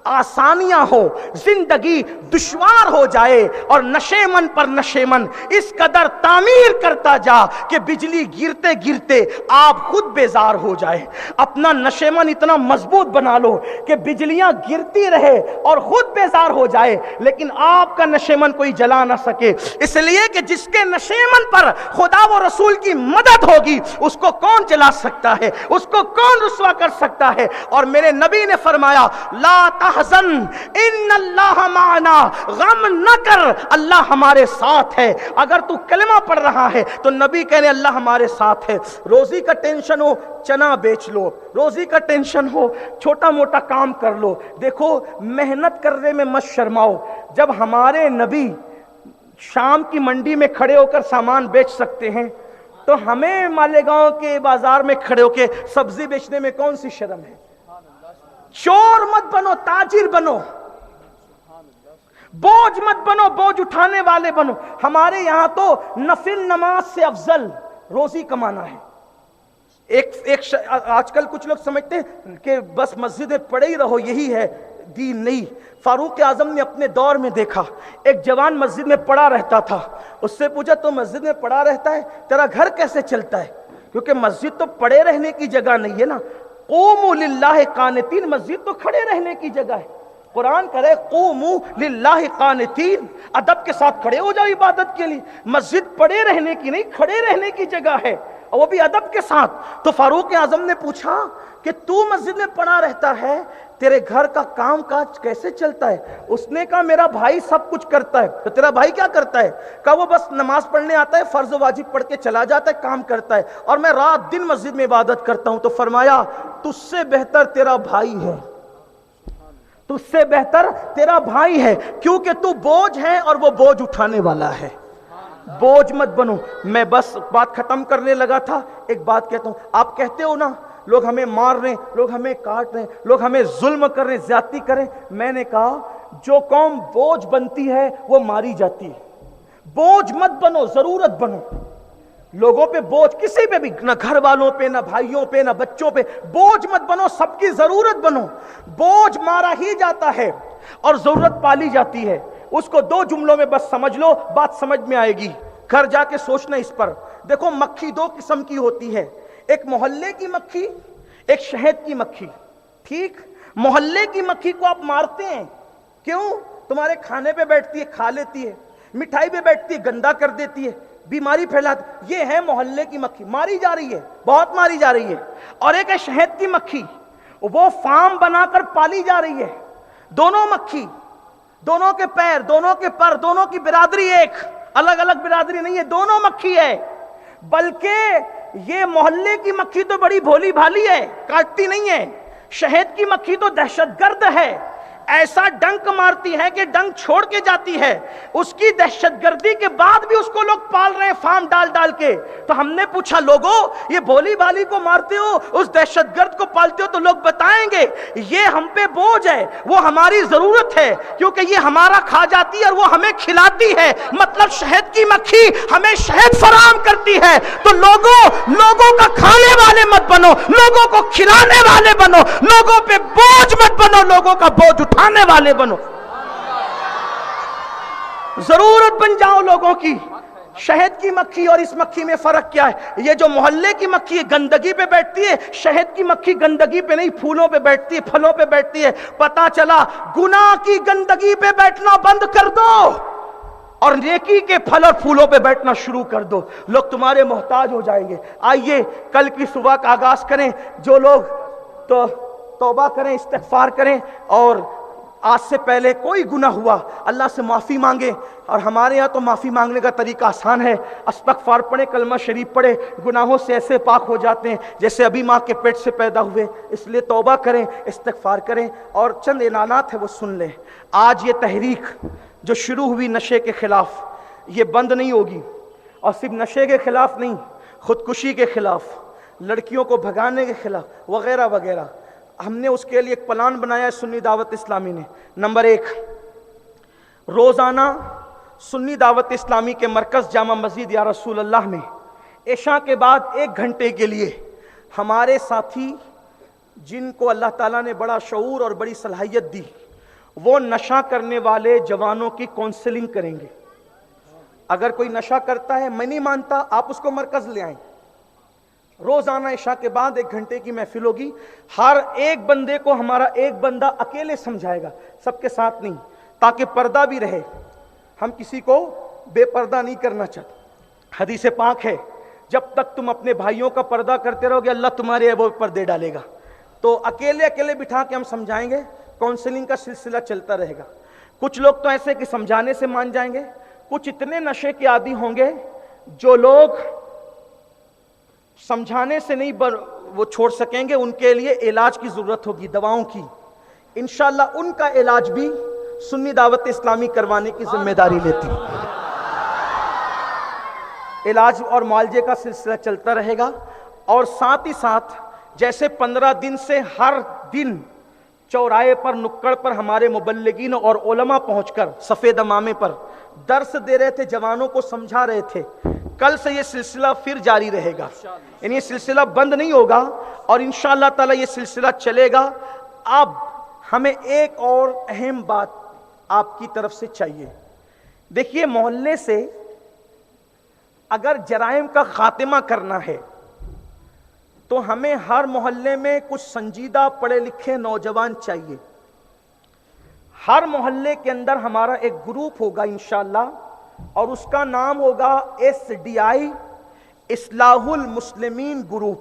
آسانیاں ہو زندگی دشوار ہو جائے اور نشے من پر نشے من اس قدر تعمیر کرتا جا کہ بجلی گرتے گرتے آپ خود بیزار ہو جائے. اپنا نشے من اتنا مضبوط بنا لو کہ بجلیاں گرتی رہے اور خود بیزار ہو جائے لیکن آپ کا نشے من کوئی جلا نہ سکے. اس لیے کہ جس کے نشے من پر خدا و رسول کی مدد ہوگی اس کو کون جلا سکتا ہے, اس کو کون رسوا کر سکتا ہے. اور میرے نبی نے فرمایا لا تحزن ان اللہ معنا, غم نہ کر اللہ ہمارے ساتھ ہے. اگر تو کلمہ پڑھ رہا ہے تو نبی کہنے اللہ ہمارے ساتھ ہے. روزی کا ٹینشن ہو چنا بیچ لو, روزی کا ٹینشن ہو چھوٹا موٹا کام کر لو. دیکھو محنت کرنے میں مت شرماؤ. جب ہمارے نبی شام کی منڈی میں کھڑے ہو کر سامان بیچ سکتے ہیں تو ہمیں مالیگاؤں کے بازار میں کھڑے ہو کے سبزی بیچنے میں کون سی شرم ہے. چور مت بنو, تاجر بنو, بوجھ مت بنو, بوجھ اٹھانے والے بنو. ہمارے یہاں تو نفل نماز سے افضل روزی کمانا ہے. آج کل کچھ لوگ سمجھتے ہیں کہ بس مسجد میں پڑے ہی رہو یہی ہے دین. نہیں, فاروق اعظم نے اپنے دور میں دیکھا ایک جوان مسجد میں پڑا رہتا تھا. اس سے پوچھا تو مسجد میں پڑا رہتا ہے تیرا گھر کیسے چلتا ہے؟ کیونکہ مسجد تو پڑے رہنے کی جگہ نہیں ہے نا. قوموا للہ قانتین, مسجد تو کھڑے رہنے کی جگہ ہے. قرآن کرے قوموا للہ قانتین, ادب کے ساتھ کھڑے ہو جاؤ عبادت کے لیے. مسجد پڑے رہنے کی نہیں کھڑے رہنے کی جگہ ہے, اور وہ بھی ادب کے ساتھ. تو فاروق اعظم نے پوچھا کہ تو مسجد میں پڑا رہتا ہے تیرے گھر کا کام کاج کیسے چلتا ہے؟ اس نے کہا میرا بھائی سب کچھ کرتا ہے. تو تیرا بھائی کیا کرتا ہے؟ کہا وہ بس نماز پڑھنے آتا ہے, فرض و واجب پڑھ کے چلا جاتا ہے, کام کرتا ہے, اور میں رات دن مسجد میں عبادت کرتا ہوں. تو فرمایا تجھ سے بہتر تیرا بھائی ہے, تجھ سے بہتر تیرا بھائی ہے, کیونکہ تو بوجھ ہے اور وہ بوجھ اٹھانے والا ہے. بوجھ مت بنو. میں بس بات ختم کرنے لگا تھا, ایک بات کہتا ہوں. آپ کہتے ہو نا لوگ ہمیں مار رہے ہیں, لوگ ہمیں کاٹ رہے ہیں, لوگ ہمیں ظلم کر رہے ہیں, زیادتی کر رہے ہیں. میں نے کہا جو قوم بوجھ بنتی ہے وہ ماری جاتی ہے. بوجھ مت بنو, ضرورت بنو. لوگوں پہ بوجھ کسی پہ بھی, نہ گھر والوں پہ, نہ بھائیوں پہ, نہ بچوں پہ بوجھ مت بنو, سب کی ضرورت بنو. بوجھ مارا ہی جاتا ہے اور ضرورت پالی جاتی ہے. اس کو دو جملوں میں بس سمجھ لو, بات سمجھ میں آئے گی. گھر جا کے سوچنا اس پر. دیکھو مکھی دو قسم کی ہوتی ہے, ایک محلے کی مکھی, ایک شہد کی مکھی. ٹھیک, محلے کی مکھی کو آپ مارتے ہیں کیوں؟ تمہارے کھانے پہ بیٹھتی ہے, کھا لیتی ہے, مٹھائی پہ بیٹھتی ہے, گندا کر دیتی ہے, بیماری پھیلاتی. یہ ہے محلے کی مکھی, ماری جا رہی ہے, بہت ماری جا رہی ہے. اور ایک ہے شہد کی مکھی, وہ فارم بنا کر پالی جا رہی ہے. دونوں مکھی, دونوں کے پیر, دونوں کے پر, دونوں کی برادری ایک, الگ الگ برادری نہیں ہے, دونوں مکھی ہے. بلکہ یہ محلے کی مکھی تو بڑی بھولی بھالی ہے, کاٹتی نہیں ہے. شہد کی مکھی تو دہشت گرد ہے, ایسا ڈنک مارتی ہے کہ ڈنک چھوڑ کے جاتی ہے. اس کی دہشت گردی کے بعد بھی اس کو لوگ پال رہے ہیں فارم ڈال ڈال کے. تو ہم نے پوچھا لوگوں یہ بھولی بھالی کو مارتے ہو, اس دہشت گرد کو پالتے ہو؟ تو لوگ بتائیں گے یہ ہم پہ بوجھ ہے, وہ ہماری ضرورت ہے, کیونکہ یہ ہمارا کھا جاتی ہے اور وہ ہمیں کھلاتی ہے. مطلب شہد کی مکھی ہمیں شہد فراہم کرتی ہے. تو لوگوں کا کھانے والے مت بنو, لوگوں کو کھلانے والے بنو, لوگوں پہ بوجھ مت بنو, لوگوں کا بوجھ اٹھانے والے بنو. ضرورت بن جاؤ لوگوں کی. شہد کی مکھی اور اس مکھی میں فرق کیا ہے؟ یہ جو محلے کی مکھی ہے گندگی پہ بیٹھتی ہے, شہد کی مکھی گندگی پہ نہیں پھولوں پہ بیٹھتی ہے, پھلوں پہ بیٹھتی ہے. پتا چلا گناہ کی گندگی پہ بیٹھنا بند کر دو اور نیکی کے پھل اور پھولوں پہ بیٹھنا شروع کر دو, لوگ تمہارے محتاج ہو جائیں گے. آئیے کل کی صبح کا آغاز کریں. جو لوگ تو توبہ کریں, استغفار کریں, اور آج سے پہلے کوئی گناہ ہوا اللہ سے معافی مانگے. اور ہمارے یہاں تو معافی مانگنے کا طریقہ آسان ہے, استغفار پڑھیں, کلمہ شریف پڑھیں, گناہوں سے ایسے پاک ہو جاتے ہیں جیسے ابھی ماں کے پیٹ سے پیدا ہوئے. اس لیے توبہ کریں, استغفار کریں, اور چند اعلانات ہیں وہ سن لیں. آج یہ تحریک جو شروع ہوئی نشے کے خلاف, یہ بند نہیں ہوگی. اور صرف نشے کے خلاف نہیں, خودکشی کے خلاف, لڑکیوں کو بھگانے کے خلاف, وغیرہ وغیرہ. ہم نے اس کے لیے ایک پلان بنایا ہے سنی دعوت اسلامی نے. نمبر 1, روزانہ سنی دعوت اسلامی کے مرکز جامع مسجد یا رسول اللہ میں عشاء کے بعد 1 گھنٹے کے لیے ہمارے ساتھی جن کو اللہ تعالیٰ نے بڑا شعور اور بڑی صلاحیت دی، وہ نشہ کرنے والے جوانوں کی کونسلنگ کریں گے۔ اگر کوئی نشہ کرتا ہے، میں نہیں مانتا، آپ اس کو مرکز لے آئیں۔ روزانہ عشاء کے بعد 1 گھنٹے کی محفل ہوگی، ہر ایک بندے کو ہمارا ایک بندہ اکیلے سمجھائے گا، سب کے ساتھ نہیں، تاکہ پردہ بھی رہے۔ ہم کسی کو بے پردہ نہیں کرنا چاہتے۔ حدیث پاک ہے، جب تک تم اپنے بھائیوں کا پردہ کرتے رہو گے اللہ تمہارے وہ پردے ڈالے گا۔ تو اکیلے اکیلے بٹھا کے ہم سمجھائیں گے، کاؤنسلنگ کا سلسلہ چلتا رہے گا۔ کچھ لوگ تو ایسے کہ سمجھانے سے مان جائیں گے، کچھ اتنے نشے کے عادی ہوں گے جو لوگ سمجھانے سے نہیں وہ چھوڑ سکیں گے، ان کے لیے علاج کی ضرورت ہوگی، دواؤں کی۔ انشاءاللہ ان کا علاج بھی سنی دعوت اسلامی کروانے کی ذمہ داری لیتی ہے۔ علاج اور معالجے کا سلسلہ چلتا رہے گا، اور ساتھ ہی ساتھ جیسے 15 دن سے ہر دن چوراہے پر، نکڑ پر ہمارے مبلغین اور علماء پہنچ کر سفید امامے پر درس دے رہے تھے، جوانوں کو سمجھا رہے تھے، کل سے یہ سلسلہ پھر جاری رہے گا، یعنی یہ سلسلہ بند نہیں ہوگا، اور انشاءاللہ تعالی یہ سلسلہ چلے گا۔ اب ہمیں ایک اور اہم بات آپ کی طرف سے چاہیے۔ دیکھیے، محلے سے اگر جرائم کا خاتمہ کرنا ہے تو ہمیں ہر محلے میں کچھ سنجیدہ پڑھے لکھے نوجوان چاہیے۔ ہر محلے کے اندر ہمارا ایک گروپ ہوگا انشاءاللہ، اور اس کا نام ہوگا SDI، اصلاح المسلمین گروپ،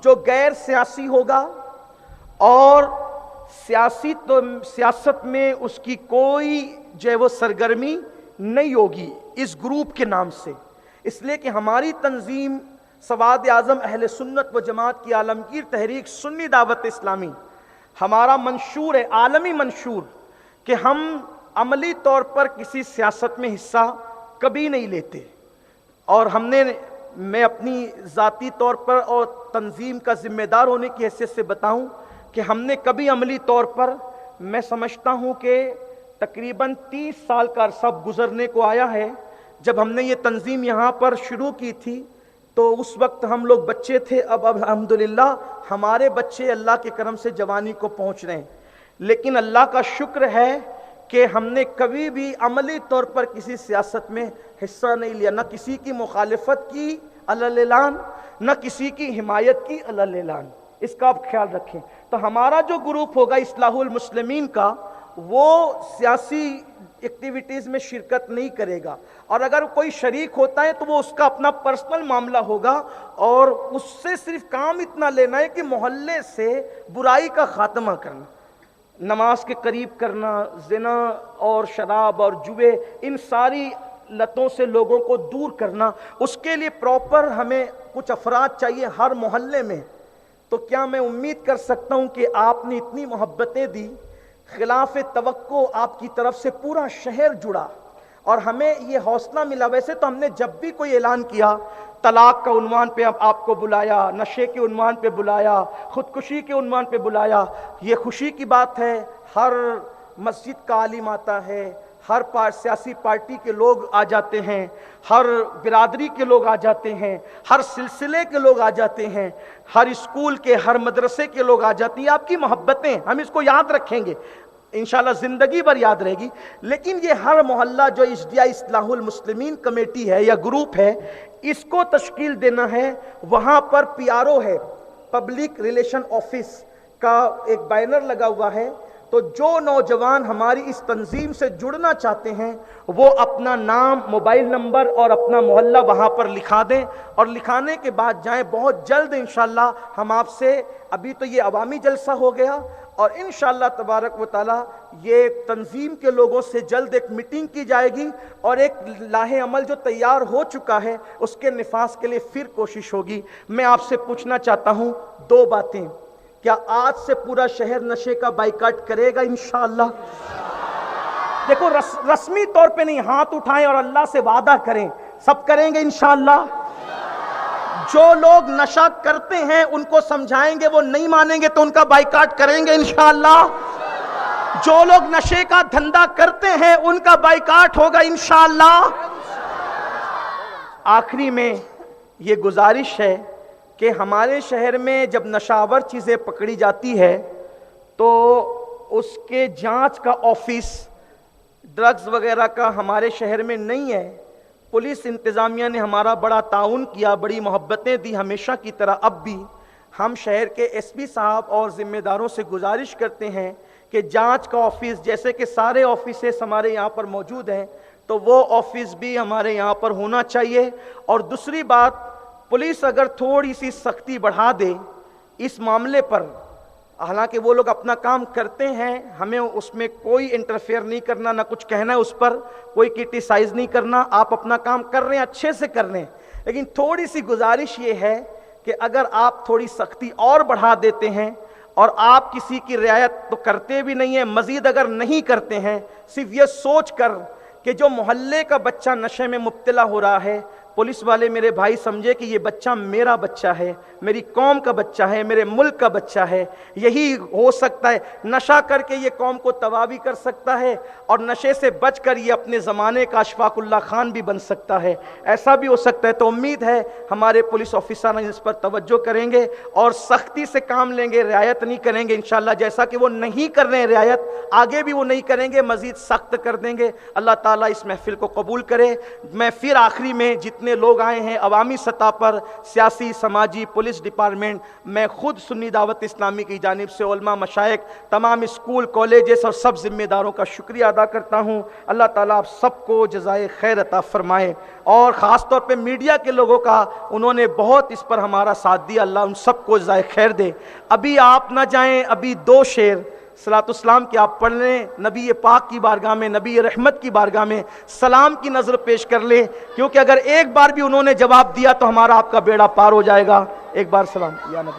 جو غیر سیاسی ہوگا، اور سیاست میں اس کی کوئی جو ہے وہ سرگرمی نہیں ہوگی اس گروپ کے نام سے، اس لیے کہ ہماری تنظیم سواد اعظم اہل سنت و جماعت کی عالمگیر تحریک سنی دعوت اسلامی، ہمارا منشور ہے، عالمی منشور، کہ ہم عملی طور پر کسی سیاست میں حصہ کبھی نہیں لیتے، اور میں اپنی ذاتی طور پر اور تنظیم کا ذمہ دار ہونے کی حیثیت سے بتاؤں کہ ہم نے کبھی عملی طور پر، میں سمجھتا ہوں کہ تقریباً 30 سال کا عرصہ گزرنے کو آیا ہے، جب ہم نے یہ تنظیم یہاں پر شروع کی تھی تو اس وقت ہم لوگ بچے تھے، اب الحمدللہ ہمارے بچے اللہ کے کرم سے جوانی کو پہنچ رہے ہیں، لیکن اللہ کا شکر ہے کہ ہم نے کبھی بھی عملی طور پر کسی سیاست میں حصہ نہیں لیا، نہ کسی کی مخالفت کی علی الاعلان، نہ کسی کی حمایت کی علی الاعلان، اس کا آپ خیال رکھیں۔ تو ہمارا جو گروپ ہوگا اصلاح المسلمین کا، وہ سیاسی ایکٹیویٹیز میں شرکت نہیں کرے گا، اور اگر کوئی شریک ہوتا ہے تو وہ اس کا اپنا پرسنل معاملہ ہوگا، اور اس سے صرف کام اتنا لینا ہے کہ محلے سے برائی کا خاتمہ کرنا، نماز کے قریب کرنا، زنا اور شراب اور جوئے، ان ساری لتوں سے لوگوں کو دور کرنا۔ اس کے لیے پراپر ہمیں کچھ افراد چاہیے ہر محلے میں۔ تو کیا میں امید کر سکتا ہوں کہ آپ نے اتنی محبتیں دی، خلاف توقع آپ کی طرف سے پورا شہر جڑا، اور ہمیں یہ حوصلہ ملا۔ ویسے تو ہم نے جب بھی کوئی اعلان کیا، طلاق کا عنوان پہ آپ کو بلایا، نشے کے عنوان پہ بلایا، خودکشی کے عنوان پہ بلایا، یہ خوشی کی بات ہے، ہر مسجد کا عالم آتا ہے، ہر سیاسی پارٹی کے لوگ آ جاتے ہیں، ہر برادری کے لوگ آ جاتے ہیں، ہر سلسلے کے لوگ آ جاتے ہیں، ہر اسکول کے، ہر مدرسے کے لوگ آ جاتے ہیں۔ آپ کی محبتیں ہم اس کو یاد رکھیں گے، انشاءاللہ زندگی بھر یاد رہے گی۔ لیکن یہ ہر محلہ جو SDI اصلاح المسلمین کمیٹی ہے یا گروپ ہے، اس کو تشکیل دینا ہے۔ وہاں پر PRO ہے، پبلک ریلیشن آفس کا ایک بینر لگا ہوا ہے، تو جو نوجوان ہماری اس تنظیم سے جڑنا چاہتے ہیں وہ اپنا نام، موبائل نمبر اور اپنا محلہ وہاں پر لکھا دیں، اور لکھانے کے بعد جائیں۔ بہت جلد انشاءاللہ ہم آپ سے، ابھی تو یہ عوامی جلسہ ہو گیا، اور انشاءاللہ تبارک و تعالی یہ تنظیم کے لوگوں سے جلد ایک میٹنگ کی جائے گی، اور ایک لاہ عمل جو تیار ہو چکا ہے اس کے نفاذ کے لیے پھر کوشش ہوگی۔ میں آپ سے پوچھنا چاہتا ہوں 2 باتیں۔ کیا آج سے پورا شہر نشے کا بائیکاٹ کرے گا انشاءاللہ؟ دیکھو، رسمی طور پہ نہیں، ہاتھ اٹھائیں اور اللہ سے وعدہ کریں، سب کریں گے انشاءاللہ۔ جو لوگ نشہ کرتے ہیں ان کو سمجھائیں گے، وہ نہیں مانیں گے تو ان کا بائیکاٹ کریں گے انشاءاللہ۔ جو لوگ نشے کا دھندا کرتے ہیں ان کا بائیکاٹ ہوگا انشاءاللہ۔ آخری میں یہ گزارش ہے کہ ہمارے شہر میں جب نشاور چیزیں پکڑی جاتی ہے تو اس کے جانچ کا آفس ڈرگز وغیرہ کا ہمارے شہر میں نہیں ہے. پولیس انتظامیہ نے ہمارا بڑا تعاون کیا، بڑی محبتیں دی ہمیشہ کی طرح. اب بھی ہم شہر کے ایس پی صاحب اور ذمہ داروں سے گزارش کرتے ہیں کہ جانچ کا آفس، جیسے کہ سارے آفیسز ہمارے یہاں پر موجود ہیں، تو وہ آفس بھی ہمارے یہاں پر ہونا چاہیے. اور دوسری بات، پولیس اگر تھوڑی سی سختی بڑھا دے اس معاملے پر، حالانکہ وہ لوگ اپنا کام کرتے ہیں، ہمیں اس میں کوئی انٹرفیئر نہیں کرنا، نہ کچھ کہنا ہے اس پر، کوئی کرٹیسائز نہیں کرنا. آپ اپنا کام کر رہے ہیں، اچھے سے کر رہے ہیں، لیکن تھوڑی سی گزارش یہ ہے کہ اگر آپ تھوڑی سختی اور بڑھا دیتے ہیں، اور آپ کسی کی رعایت تو کرتے بھی نہیں ہیں، مزید اگر نہیں کرتے ہیں، صرف یہ سوچ کر کہ جو محلے کا بچہ نشے میں مبتلا ہو رہا ہے، پولیس والے میرے بھائی سمجھے کہ یہ بچہ میرا بچہ ہے، میری قوم کا بچہ ہے، میرے ملک کا بچہ ہے. یہی ہو سکتا ہے، نشہ کر کے یہ قوم کو تباہ بھی کر سکتا ہے، اور نشے سے بچ کر یہ اپنے زمانے کا اشفاق اللہ خان بھی بن سکتا ہے، ایسا بھی ہو سکتا ہے. تو امید ہے ہمارے پولیس آفیسر اس پر توجہ کریں گے اور سختی سے کام لیں گے، رعایت نہیں کریں گے انشاءاللہ. جیسا کہ وہ نہیں کر رہے ہیں رعایت، آگے بھی وہ نہیں کریں گے، مزید سخت کر دیں گے. اللہ تعالیٰ اس محفل کو قبول کرے. میں پھر آخری میں جتنے لوگ آئے ہیں عوامی سطح پر، سیاسی، سماجی، پولیس ڈپارٹمنٹ، میں خود سنی دعوت اسلامی کی جانب سے علماء، مشائخ، تمام اسکول، کالجز اور سب ذمہ داروں کا شکریہ ادا کرتا ہوں. اللہ تعالیٰ آپ سب کو جزائے خیر عطا فرمائے، اور خاص طور پہ میڈیا کے لوگوں کا، انہوں نے بہت اس پر ہمارا ساتھ دیا، اللہ ان سب کو جزائے خیر دے. ابھی آپ نہ جائیں، ابھی 2 شعر صلاۃ السلام کی آپ پڑھ لیں، نبی پاک کی بارگاہ میں، نبی رحمت کی بارگاہ میں سلام کی نظر پیش کر لیں، کیونکہ اگر ایک بار بھی انہوں نے جواب دیا تو ہمارا آپ کا بیڑا پار ہو جائے گا. ایک بار سلام یا نبی.